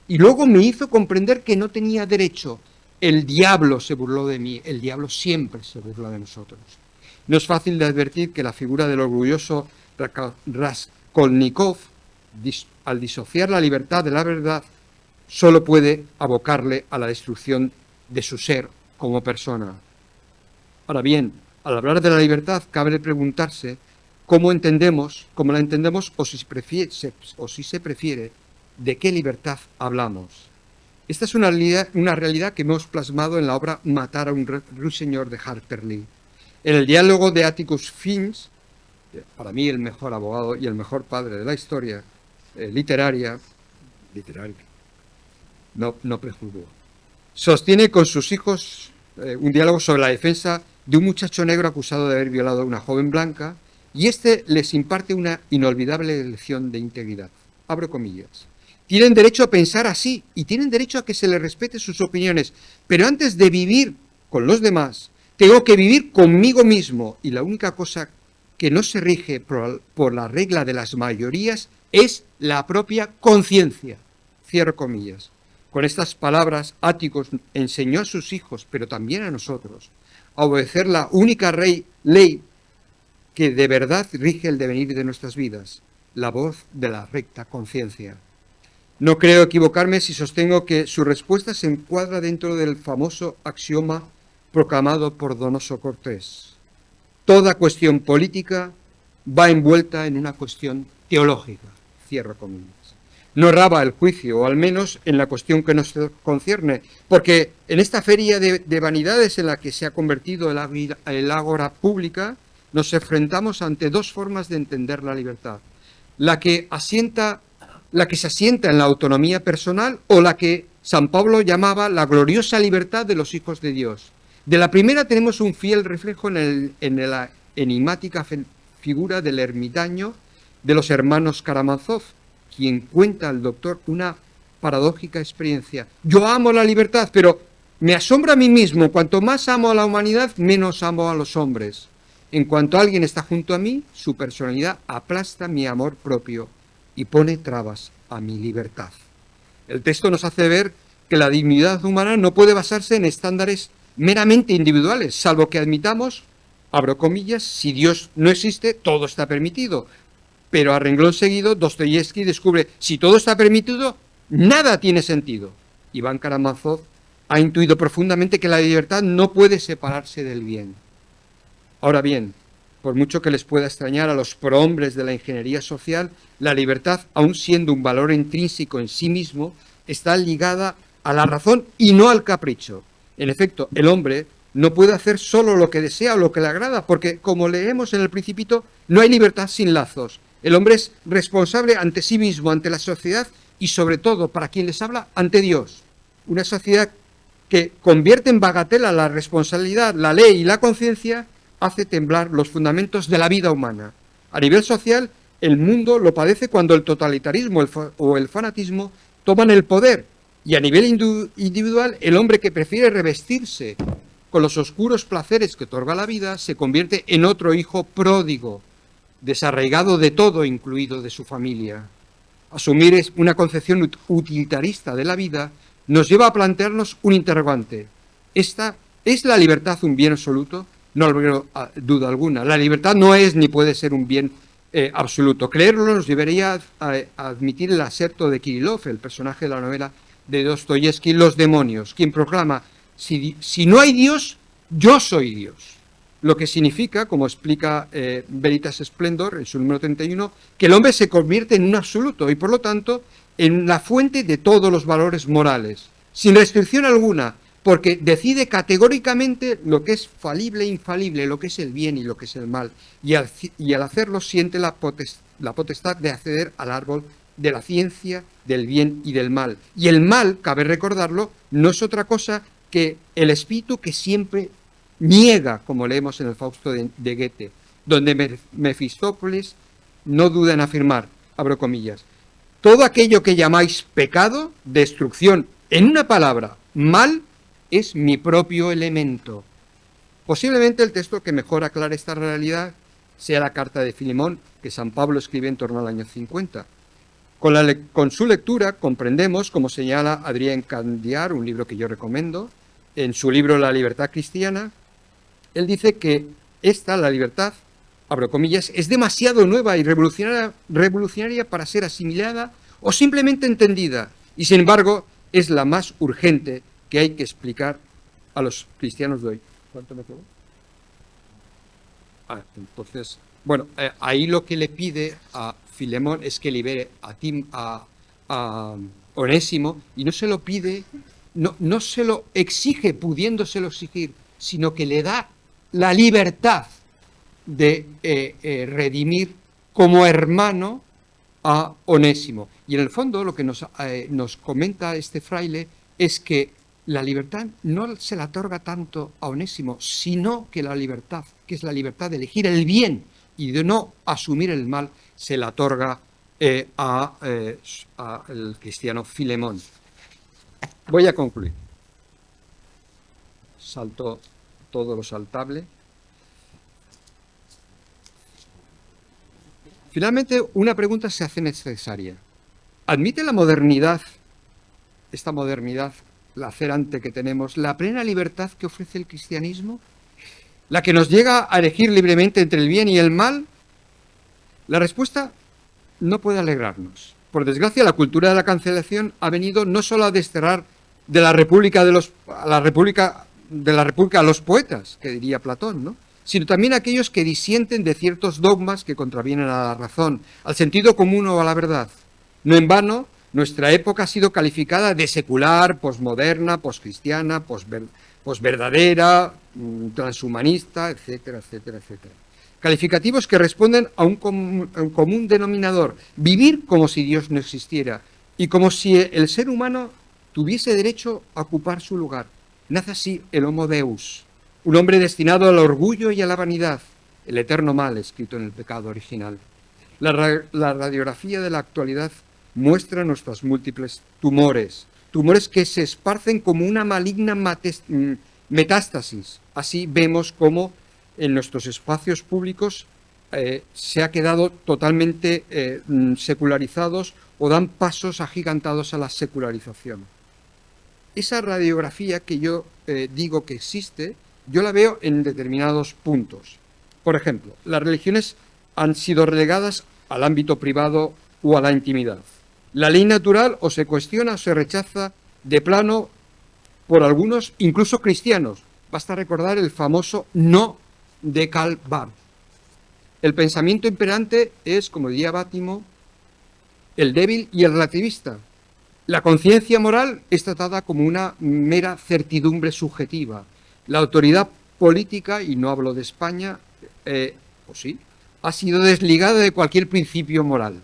y luego me hizo comprender que no tenía derecho. El diablo se burló de mí, el diablo siempre se burla de nosotros. No es fácil de advertir que la figura del orgulloso Raskolnikov, al disociar la libertad de la verdad, solo puede abocarle a la destrucción de su ser como persona. Ahora bien, al hablar de la libertad, cabe preguntarse cómo la entendemos, o si se prefiere, de qué libertad hablamos. Esta es una realidad que hemos plasmado en la obra Matar a un ruiseñor de Harper Lee. En el diálogo de Atticus Finch, para mí el mejor abogado y el mejor padre de la historia literaria, no prejuzgo, sostiene con sus hijos un diálogo sobre la defensa de un muchacho negro acusado de haber violado a una joven blanca, y este les imparte una inolvidable lección de integridad. Abro comillas. Tienen derecho a pensar así y tienen derecho a que se les respete sus opiniones, pero antes de vivir con los demás, tengo que vivir conmigo mismo, y la única cosa que no se rige por la regla de las mayorías es la propia conciencia. Cierro comillas. Con estas palabras, Atticus enseñó a sus hijos, pero también a nosotros, a obedecer la única ley que de verdad rige el devenir de nuestras vidas, la voz de la recta conciencia. No creo equivocarme si sostengo que su respuesta se encuadra dentro del famoso axioma proclamado por Donoso Cortés: toda cuestión política va envuelta en una cuestión teológica. Cierro comillas. No erraba el juicio, o al menos en la cuestión que nos concierne, porque en esta feria de vanidades en la que se ha convertido el ágora pública, nos enfrentamos ante dos formas de entender la libertad: la que se asienta en la autonomía personal, o la que San Pablo llamaba la gloriosa libertad de los hijos de Dios. De la primera tenemos un fiel reflejo en la enigmática figura del ermitaño de los hermanos Karamazov, quien cuenta al doctor una paradójica experiencia. Yo amo la libertad, pero me asombra a mí mismo. Cuanto más amo a la humanidad, menos amo a los hombres. En cuanto alguien está junto a mí, su personalidad aplasta mi amor propio y pone trabas a mi libertad. El texto nos hace ver que la dignidad humana no puede basarse en estándares meramente individuales, salvo que admitamos, abro comillas, si Dios no existe, todo está permitido. Pero a renglón seguido, Dostoyevsky descubre, si todo está permitido, nada tiene sentido. Iván Karamazov ha intuido profundamente que la libertad no puede separarse del bien. Ahora bien, por mucho que les pueda extrañar a los prohombres de la ingeniería social, la libertad, aun siendo un valor intrínseco en sí mismo, está ligada a la razón y no al capricho. En efecto, el hombre no puede hacer solo lo que desea o lo que le agrada, porque, como leemos en el Principito, no hay libertad sin lazos. El hombre es responsable ante sí mismo, ante la sociedad y, sobre todo, para quien les habla, ante Dios. Una sociedad que convierte en bagatela la responsabilidad, la ley y la conciencia hace temblar los fundamentos de la vida humana. A nivel social, el mundo lo padece cuando el totalitarismo o el fanatismo toman el poder, y a nivel individual, el hombre que prefiere revestirse con los oscuros placeres que otorga la vida se convierte en otro hijo pródigo, desarraigado de todo, incluido de su familia. Asumir una concepción utilitarista de la vida nos lleva a plantearnos un interrogante. ¿Es la libertad un bien absoluto? No lo veo duda alguna. La libertad no es ni puede ser un bien absoluto. Creerlo nos llevaría a admitir el aserto de Kirillov, el personaje de la novela de Dostoyevsky, Los demonios, quien proclama, si no hay Dios, yo soy Dios. Lo que significa, como explica Veritas Splendor en su número 31, que el hombre se convierte en un absoluto y por lo tanto en la fuente de todos los valores morales, sin restricción alguna, porque decide categóricamente lo que es falible e infalible, lo que es el bien y lo que es el mal, y al hacerlo siente la potestad de acceder al árbol de la ciencia, del bien y del mal. Y el mal, cabe recordarlo, no es otra cosa que el espíritu que siempre niega, como leemos en el Fausto de Goethe, donde Mefistófeles no duda en afirmar, abro comillas, todo aquello que llamáis pecado, destrucción, en una palabra, mal, es mi propio elemento. Posiblemente el texto que mejor aclara esta realidad sea la carta de Filemón, que San Pablo escribe en torno al año 50. Con su lectura comprendemos, como señala Adrien Candiar, un libro que yo recomiendo, en su libro La libertad cristiana, él dice que la libertad, abro comillas, es demasiado nueva y revolucionaria para ser asimilada o simplemente entendida, y sin embargo es la más urgente que hay que explicar a los cristianos de hoy. ¿Cuánto me quedó? Entonces, bueno, ahí lo que le pide a Filemón es que libere a Onésimo, y no se lo pide, no se lo exige pudiéndoselo exigir, sino que le da la libertad de redimir como hermano a Onésimo. Y en el fondo lo que nos comenta este fraile es que la libertad no se la otorga tanto a Onésimo, sino que la libertad, que es la libertad de elegir el bien y de no asumir el mal, se la otorga al cristiano Filemón. Voy a concluir. Salto todo lo saltable. Finalmente, una pregunta se hace necesaria. ¿Admite la modernidad, esta modernidad lacerante que tenemos, la plena libertad que ofrece el cristianismo? ¿La que nos llega a elegir libremente entre el bien y el mal? La respuesta no puede alegrarnos. Por desgracia, la cultura de la cancelación ha venido no solo a desterrar de la República a los poetas, que diría Platón, ¿no?, sino también a aquellos que disienten de ciertos dogmas que contravienen a la razón, al sentido común o a la verdad. No en vano, nuestra época ha sido calificada de secular, posmoderna, poscristiana, posverdadera, transhumanista, etcétera, etcétera, etcétera. Calificativos que responden a un común denominador: vivir como si Dios no existiera y como si el ser humano tuviese derecho a ocupar su lugar. Nace así el Homo Deus, un hombre destinado al orgullo y a la vanidad, el eterno mal escrito en el pecado original. La radiografía de la actualidad muestra nuestros múltiples tumores que se esparcen como una maligna metástasis. Así vemos cómo en nuestros espacios públicos se ha quedado totalmente secularizados o dan pasos agigantados a la secularización. Esa radiografía que yo digo que existe, yo la veo en determinados puntos. Por ejemplo, las religiones han sido relegadas al ámbito privado o a la intimidad. La ley natural o se cuestiona o se rechaza de plano por algunos, incluso cristianos. Basta recordar el famoso no de Karl Barth. El pensamiento imperante es, como diría Bátimo, el débil y el relativista. La conciencia moral es tratada como una mera certidumbre subjetiva. La autoridad política, y no hablo de España, pues sí, ha sido desligada de cualquier principio moral.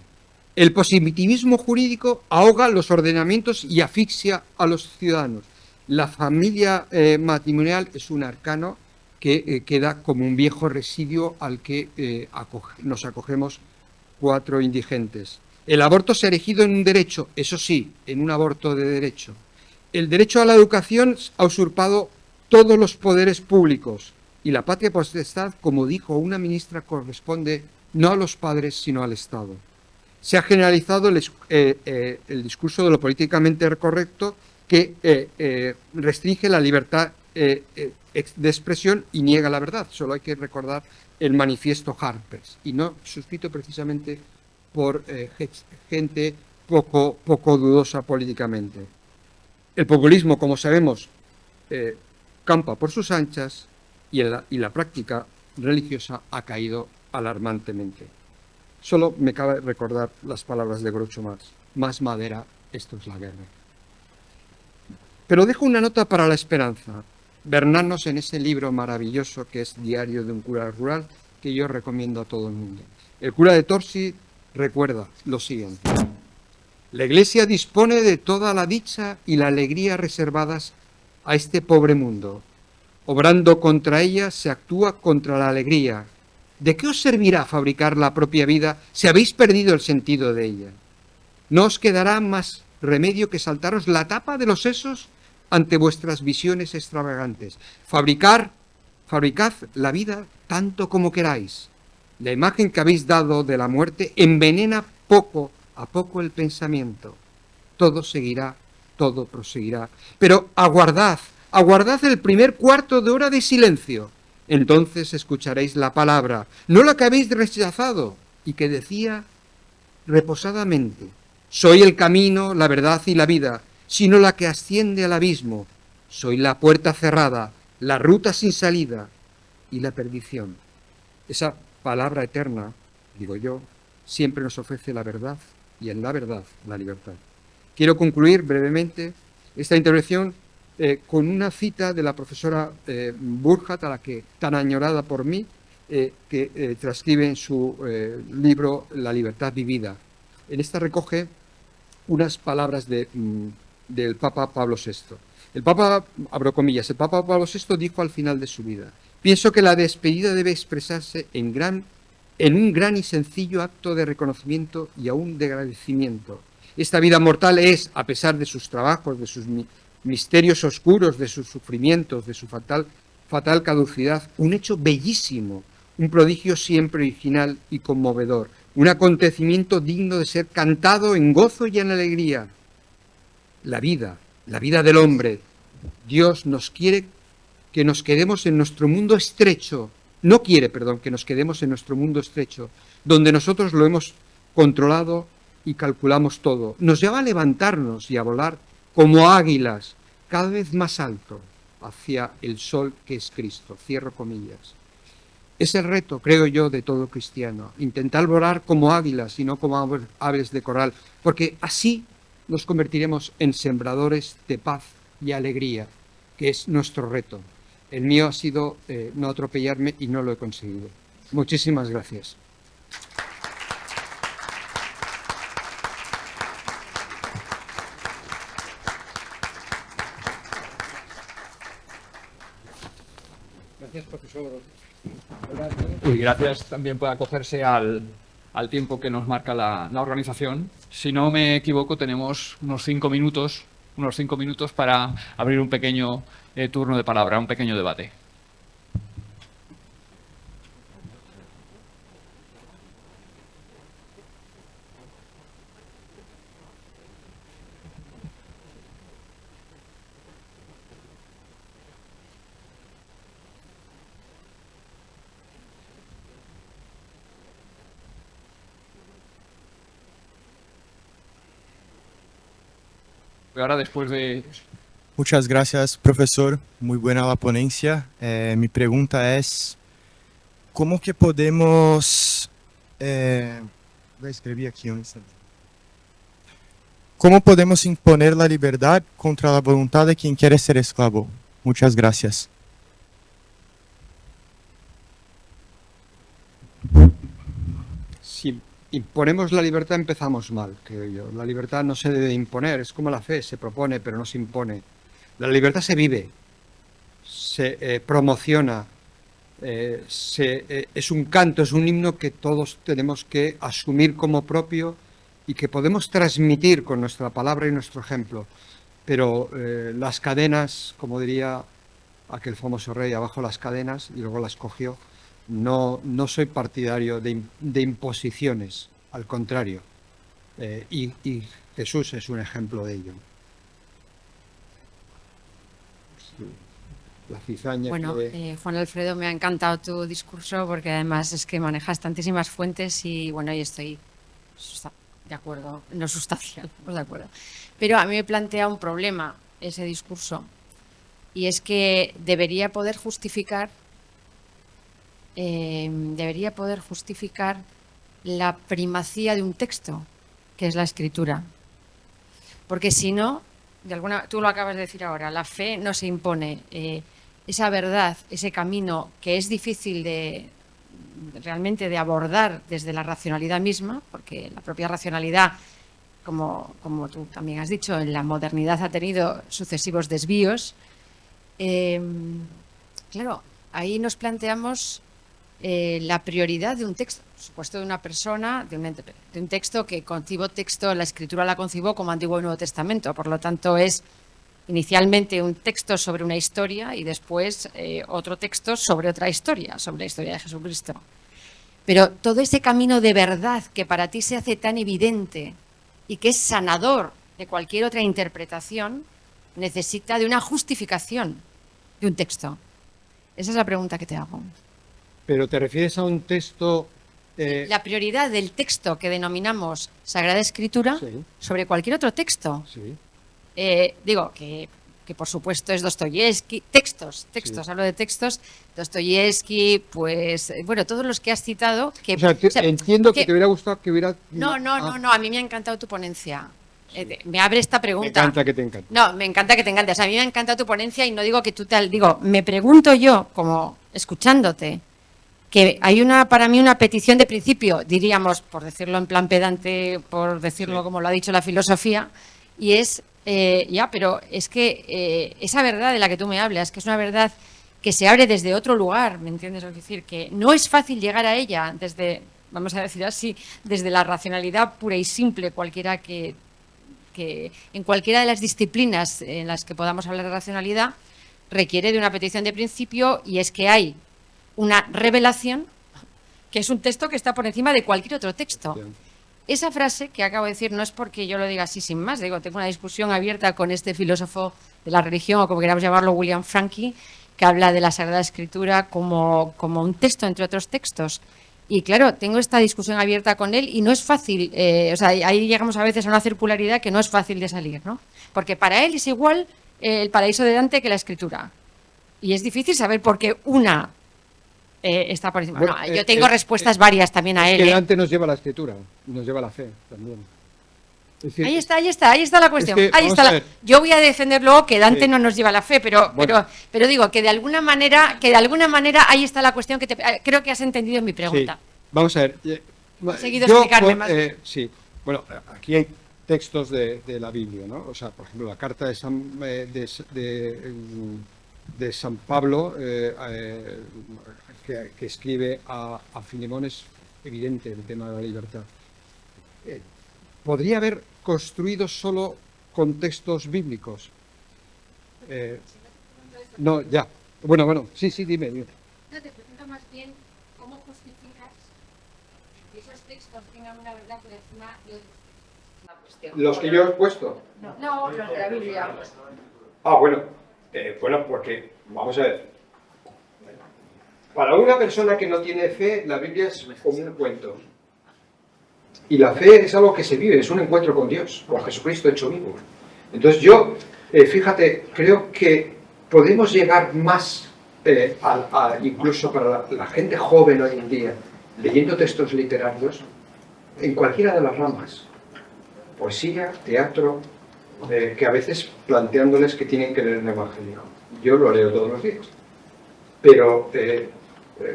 El positivismo jurídico ahoga los ordenamientos y asfixia a los ciudadanos. La familia matrimonial es un arcano que queda como un viejo residuo al que nos acogemos 4 indigentes. El aborto se ha erigido en un derecho, eso sí, en un aborto de derecho. El derecho a la educación ha usurpado todos los poderes públicos y la patria potestad, como dijo una ministra, corresponde no a los padres sino al Estado. Se ha generalizado el discurso de lo políticamente correcto que restringe la libertad de expresión y niega la verdad. Solo hay que recordar el manifiesto Harper's, y no suscrito precisamente por gente poco dudosa políticamente. El populismo, como sabemos, campa por sus anchas y la práctica religiosa ha caído alarmantemente. Solo me cabe recordar las palabras de Groucho Marx: más madera, esto es la guerra. Pero dejo una nota para la esperanza. Vernanos en ese libro maravilloso que es Diario de un cura rural, que yo recomiendo a todo el mundo. El cura de Torsi recuerda lo siguiente: la Iglesia dispone de toda la dicha y la alegría reservadas a este pobre mundo. Obrando contra ella, se actúa contra la alegría. ¿De qué os servirá fabricar la propia vida si habéis perdido el sentido de ella? No os quedará más remedio que saltaros la tapa de los sesos ante vuestras visiones extravagantes. Fabricad la vida tanto como queráis. La imagen que habéis dado de la muerte envenena poco a poco el pensamiento. Todo seguirá, todo proseguirá. Pero aguardad el primer cuarto de hora de silencio. Entonces escucharéis la palabra, no la que habéis rechazado y que decía reposadamente: soy el camino, la verdad y la vida, sino la que asciende al abismo. Soy la puerta cerrada, la ruta sin salida y la perdición. Esa palabra eterna, digo yo, siempre nos ofrece la verdad y en la verdad la libertad. Quiero concluir brevemente esta intervención con una cita de la profesora Burkhardt, a la que tan añorada por mí, que transcribe en su libro La libertad vivida. En esta recoge unas palabras del Papa Pablo VI. El Papa, abro comillas, el Papa Pablo VI dijo al final de su vida: pienso que la despedida debe expresarse en un gran y sencillo acto de reconocimiento y aún de agradecimiento. Esta vida mortal es, a pesar de sus trabajos, de sus misterios oscuros, de sus sufrimientos, de su fatal caducidad, un hecho bellísimo, un prodigio siempre original y conmovedor, un acontecimiento digno de ser cantado en gozo y en alegría. La vida del hombre. Dios nos quiere que nos quedemos en nuestro mundo estrecho, no quiere, perdón, que nos quedemos en nuestro mundo estrecho, donde nosotros lo hemos controlado y calculamos todo. Nos lleva a levantarnos y a volar como águilas, cada vez más alto, hacia el sol que es Cristo. Cierro comillas. Es el reto, creo yo, de todo cristiano: intentar volar como águilas y no como aves de corral, porque así nos convertiremos en sembradores de paz y alegría, que es nuestro reto. El mío ha sido no atropellarme y no lo he conseguido. Muchísimas gracias. Gracias, profesor. Y gracias también por acogerse al tiempo que nos marca la organización. Si no me equivoco, tenemos unos 5 minutos para abrir un pequeño turno de palabra, un pequeño debate. Ahora, después de... Muchas gracias, profesor. Muy buena la ponencia. Mi pregunta es, ¿cómo que podemos... voy a escribir aquí un instante. ¿Cómo podemos imponer la libertad contra la voluntad de quien quiere ser esclavo? Muchas gracias. Si imponemos la libertad, empezamos mal, creo yo. La libertad no se debe imponer, es como la fe, se propone pero no se impone. La libertad se vive, se promociona, es un canto, es un himno que todos tenemos que asumir como propio y que podemos transmitir con nuestra palabra y nuestro ejemplo. Pero las cadenas, como diría aquel famoso rey, abajo las cadenas, y luego las cogió. No soy partidario de imposiciones, al contrario, y Jesús es un ejemplo de ello. la cizaña Bueno, que... Juan Alfredo, me ha encantado tu discurso porque además es que manejas tantísimas fuentes y bueno, y estoy de acuerdo, no sustancial, pues de acuerdo. Pero a mí me plantea un problema ese discurso y es que debería poder justificar la primacía de un texto, que es la escritura. Porque si no, tú lo acabas de decir ahora, la fe no se impone. Esa verdad, ese camino que es difícil realmente de abordar desde la racionalidad misma, porque la propia racionalidad, como tú también has dicho, en la modernidad ha tenido sucesivos desvíos. Claro, ahí nos planteamos la prioridad de un texto, por supuesto de una persona, de un texto que la escritura la concibo como Antiguo y Nuevo Testamento, por lo tanto es inicialmente un texto sobre una historia y después otro texto sobre otra historia, sobre la historia de Jesucristo. Pero todo ese camino de verdad que para ti se hace tan evidente y que es sanador de cualquier otra interpretación, necesita de una justificación de un texto. Esa es la pregunta que te hago. Pero te refieres a un texto... La prioridad del texto que denominamos Sagrada Escritura Sí. sobre cualquier otro texto. Sí. Digo que por supuesto es Dostoyevsky, textos, Sí. hablo de textos, Dostoyevsky, pues, bueno, todos los que has citado. O sea, entiendo que te hubiera gustado que hubiera... No, a mí me ha encantado tu ponencia. Me abre esta pregunta. Me encanta que te encante. No, me encanta que te encante. O sea, a mí me ha encantado tu ponencia y no digo que tú digo, me pregunto yo, como escuchándote, que hay para mí una petición de principio, diríamos, por decirlo en plan pedante, por decirlo como lo ha dicho la filosofía, y es, pero es que esa verdad de la que tú me hablas, que es una verdad que se abre desde otro lugar, ¿me entiendes? Es decir, que no es fácil llegar a ella desde, vamos a decir así, desde la racionalidad pura y simple, cualquiera que en cualquiera de las disciplinas en las que podamos hablar de racionalidad, requiere de una petición de principio, y es que hay una revelación, que es un texto que está por encima de cualquier otro texto. Bien. Esa frase que acabo de decir no es porque yo lo diga así sin más, digo, tengo una discusión abierta con este filósofo de la religión, o como queramos llamarlo, William Franke, que habla de la Sagrada Escritura como un texto entre otros textos. Y claro, tengo esta discusión abierta con él y no es fácil, ahí llegamos a veces a una circularidad que no es fácil de salir, ¿no? Porque para él es igual el paraíso de Dante que la Escritura. Y es difícil saber por qué una está por encima. Bueno, yo tengo respuestas varias también a él. Que Dante nos lleva a la escritura, nos lleva a la fe también. Es decir, Ahí está la cuestión. es que, Ahí vamos está a ver. Yo voy a defender luego que Dante Sí. no nos lleva a la fe, pero digo que de alguna manera ahí está la cuestión que creo que has entendido mi pregunta. Sí. Vamos a ver. Has seguido explicarme más. Sí. Bueno, aquí hay textos de la Biblia, ¿no? O sea, por ejemplo, la carta de San Pablo que escribe a Filemón es evidente el tema de la libertad. ¿Podría haber construido solo con textos bíblicos? No, ya. Bueno, sí, dime. No, te pregunto más bien cómo justificas que esos textos tengan una verdad por encima de otros textos. Una cuestión. Los que yo he puesto. No, los de la Biblia. Bueno, porque, vamos a ver. Para una persona que no tiene fe, la Biblia es como un cuento. Y la fe es algo que se vive, es un encuentro con Dios, con Jesucristo hecho vivo. Entonces yo, fíjate, creo que podemos llegar más, incluso para la gente joven hoy en día, leyendo textos literarios, en cualquiera de las ramas. Poesía, teatro, que a veces planteándoles que tienen que leer el Evangelio. Yo lo leo todos los días. Pero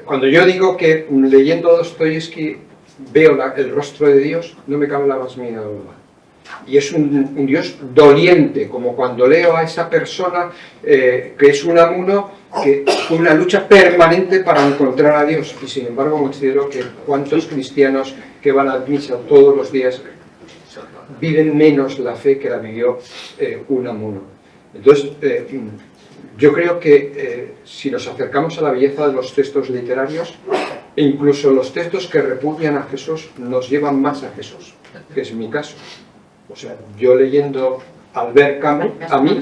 cuando yo digo que leyendo Dostoyevsky veo el rostro de Dios, no me cabe la más mínima duda. Y es un Dios doliente, como cuando leo a esa persona que es un amuno, que una lucha permanente para encontrar a Dios. Y sin embargo considero que cuántos cristianos que van a misa todos los días viven menos la fe que la vivió Unamuno. Entonces, yo creo que si nos acercamos a la belleza de los textos literarios, e incluso los textos que repudian a Jesús nos llevan más a Jesús, que es mi caso. O sea, yo leyendo Albert Camus, a mí,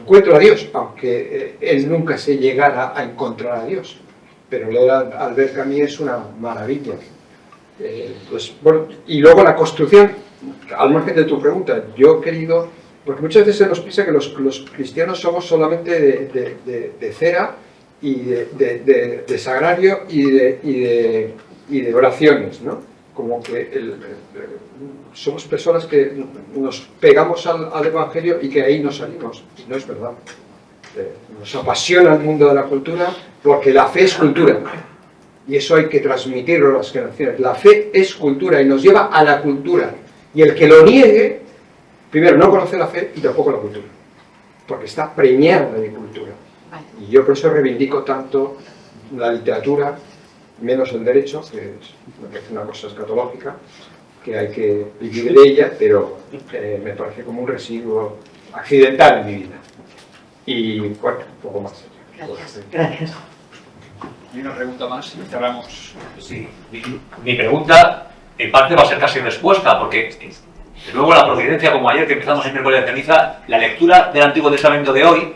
encuentro a Dios, aunque él nunca se llegara a encontrar a Dios. Pero leer a Albert Camus es una maravilla. Pues, bueno, y luego la construcción, al margen de tu pregunta, yo he querido, porque muchas veces se nos piensa que los cristianos somos solamente de cera y de sagrario y de oraciones, ¿no? Como que somos personas que nos pegamos al Evangelio y que ahí no salimos, y no es verdad. Nos apasiona el mundo de la cultura porque la fe es cultura. Y eso hay que transmitirlo a las generaciones. La fe es cultura y nos lleva a la cultura. Y el que lo niegue, primero no conoce la fe y tampoco la cultura. Porque está preñada de cultura. Y yo por eso reivindico tanto la literatura, menos el derecho, que me parece una cosa escatológica, que hay que vivir de ella, pero me parece como un residuo accidental en mi vida. Y bueno, un poco más. Gracias. Y una pregunta más y cerramos. Sí, mi pregunta en parte va a ser casi respuesta, porque desde luego la providencia, como ayer que empezamos el miércoles de ceniza, la lectura del Antiguo Testamento de hoy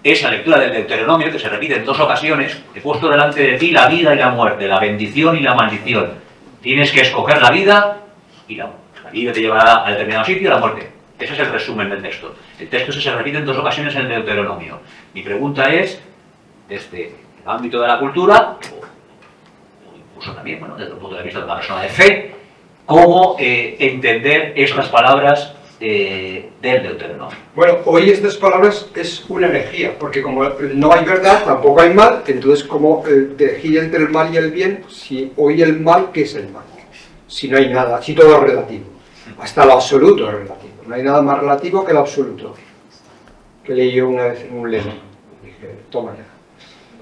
es la lectura del Deuteronomio, que se repite en 2 ocasiones. He puesto delante de ti la vida y la muerte, la bendición y la maldición. Tienes que escoger la vida y la vida te llevará a determinado sitio, la muerte. Ese es el resumen del texto. El texto se repite en 2 ocasiones en el Deuteronomio. Mi pregunta es, desde el ámbito de la cultura, o incluso también, bueno, desde el punto de vista de una persona de fe, cómo entender estas palabras del Deuteronomio. Bueno, hoy estas palabras es una herejía, porque como no hay verdad, tampoco hay mal, entonces como elegir entre el mal y el bien, si hoy el mal, ¿qué es el mal? Si no hay nada, si todo es relativo, hasta lo absoluto es relativo, no hay nada más relativo que el absoluto, que leí una vez en un lema, y dije, toma ya.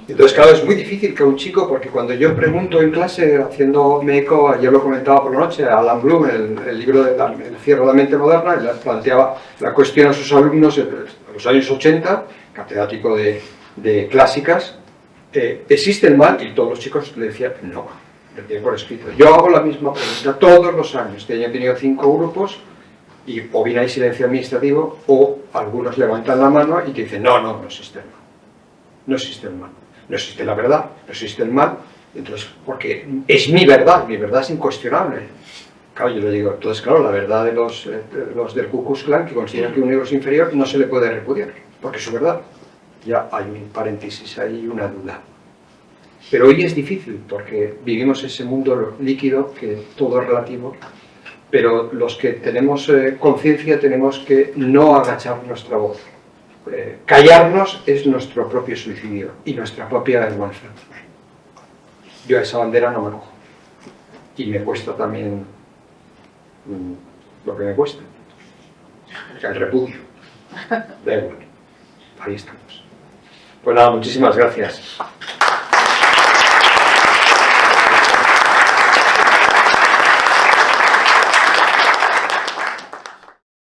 Entonces, claro, es muy difícil que un chico, porque cuando yo pregunto en clase, haciéndome eco, ayer lo comentaba por la noche, a Alan Bloom, el libro de El cierre de la mente moderna, y planteaba la cuestión a sus alumnos en los años 80, catedrático de clásicas, ¿existe el mal? Y todos los chicos le decían, no, lo tiene por escrito. Yo hago la misma pregunta todos los años. Este año he tenido 5 grupos, y o bien hay silencio administrativo, o algunos levantan la mano y te dicen, no existe el mal. No existe el mal. No existe la verdad, no existe el mal, entonces, porque es mi verdad es incuestionable. Claro, yo le digo, entonces, claro, la verdad de los del Ku Klux Klan, que consideran que un negro es inferior, no se le puede repudiar, porque es su verdad. Ya hay un paréntesis, hay una duda. Pero hoy es difícil, porque vivimos ese mundo líquido, que todo es relativo, pero los que tenemos conciencia tenemos que no agachar nuestra voz. Callarnos es nuestro propio suicidio y nuestra propia vergüenza. Yo a esa bandera no me cojo. Y me cuesta también lo que me cuesta. El repudio. Da igual. Ahí estamos. Pues nada, muchísimas gracias.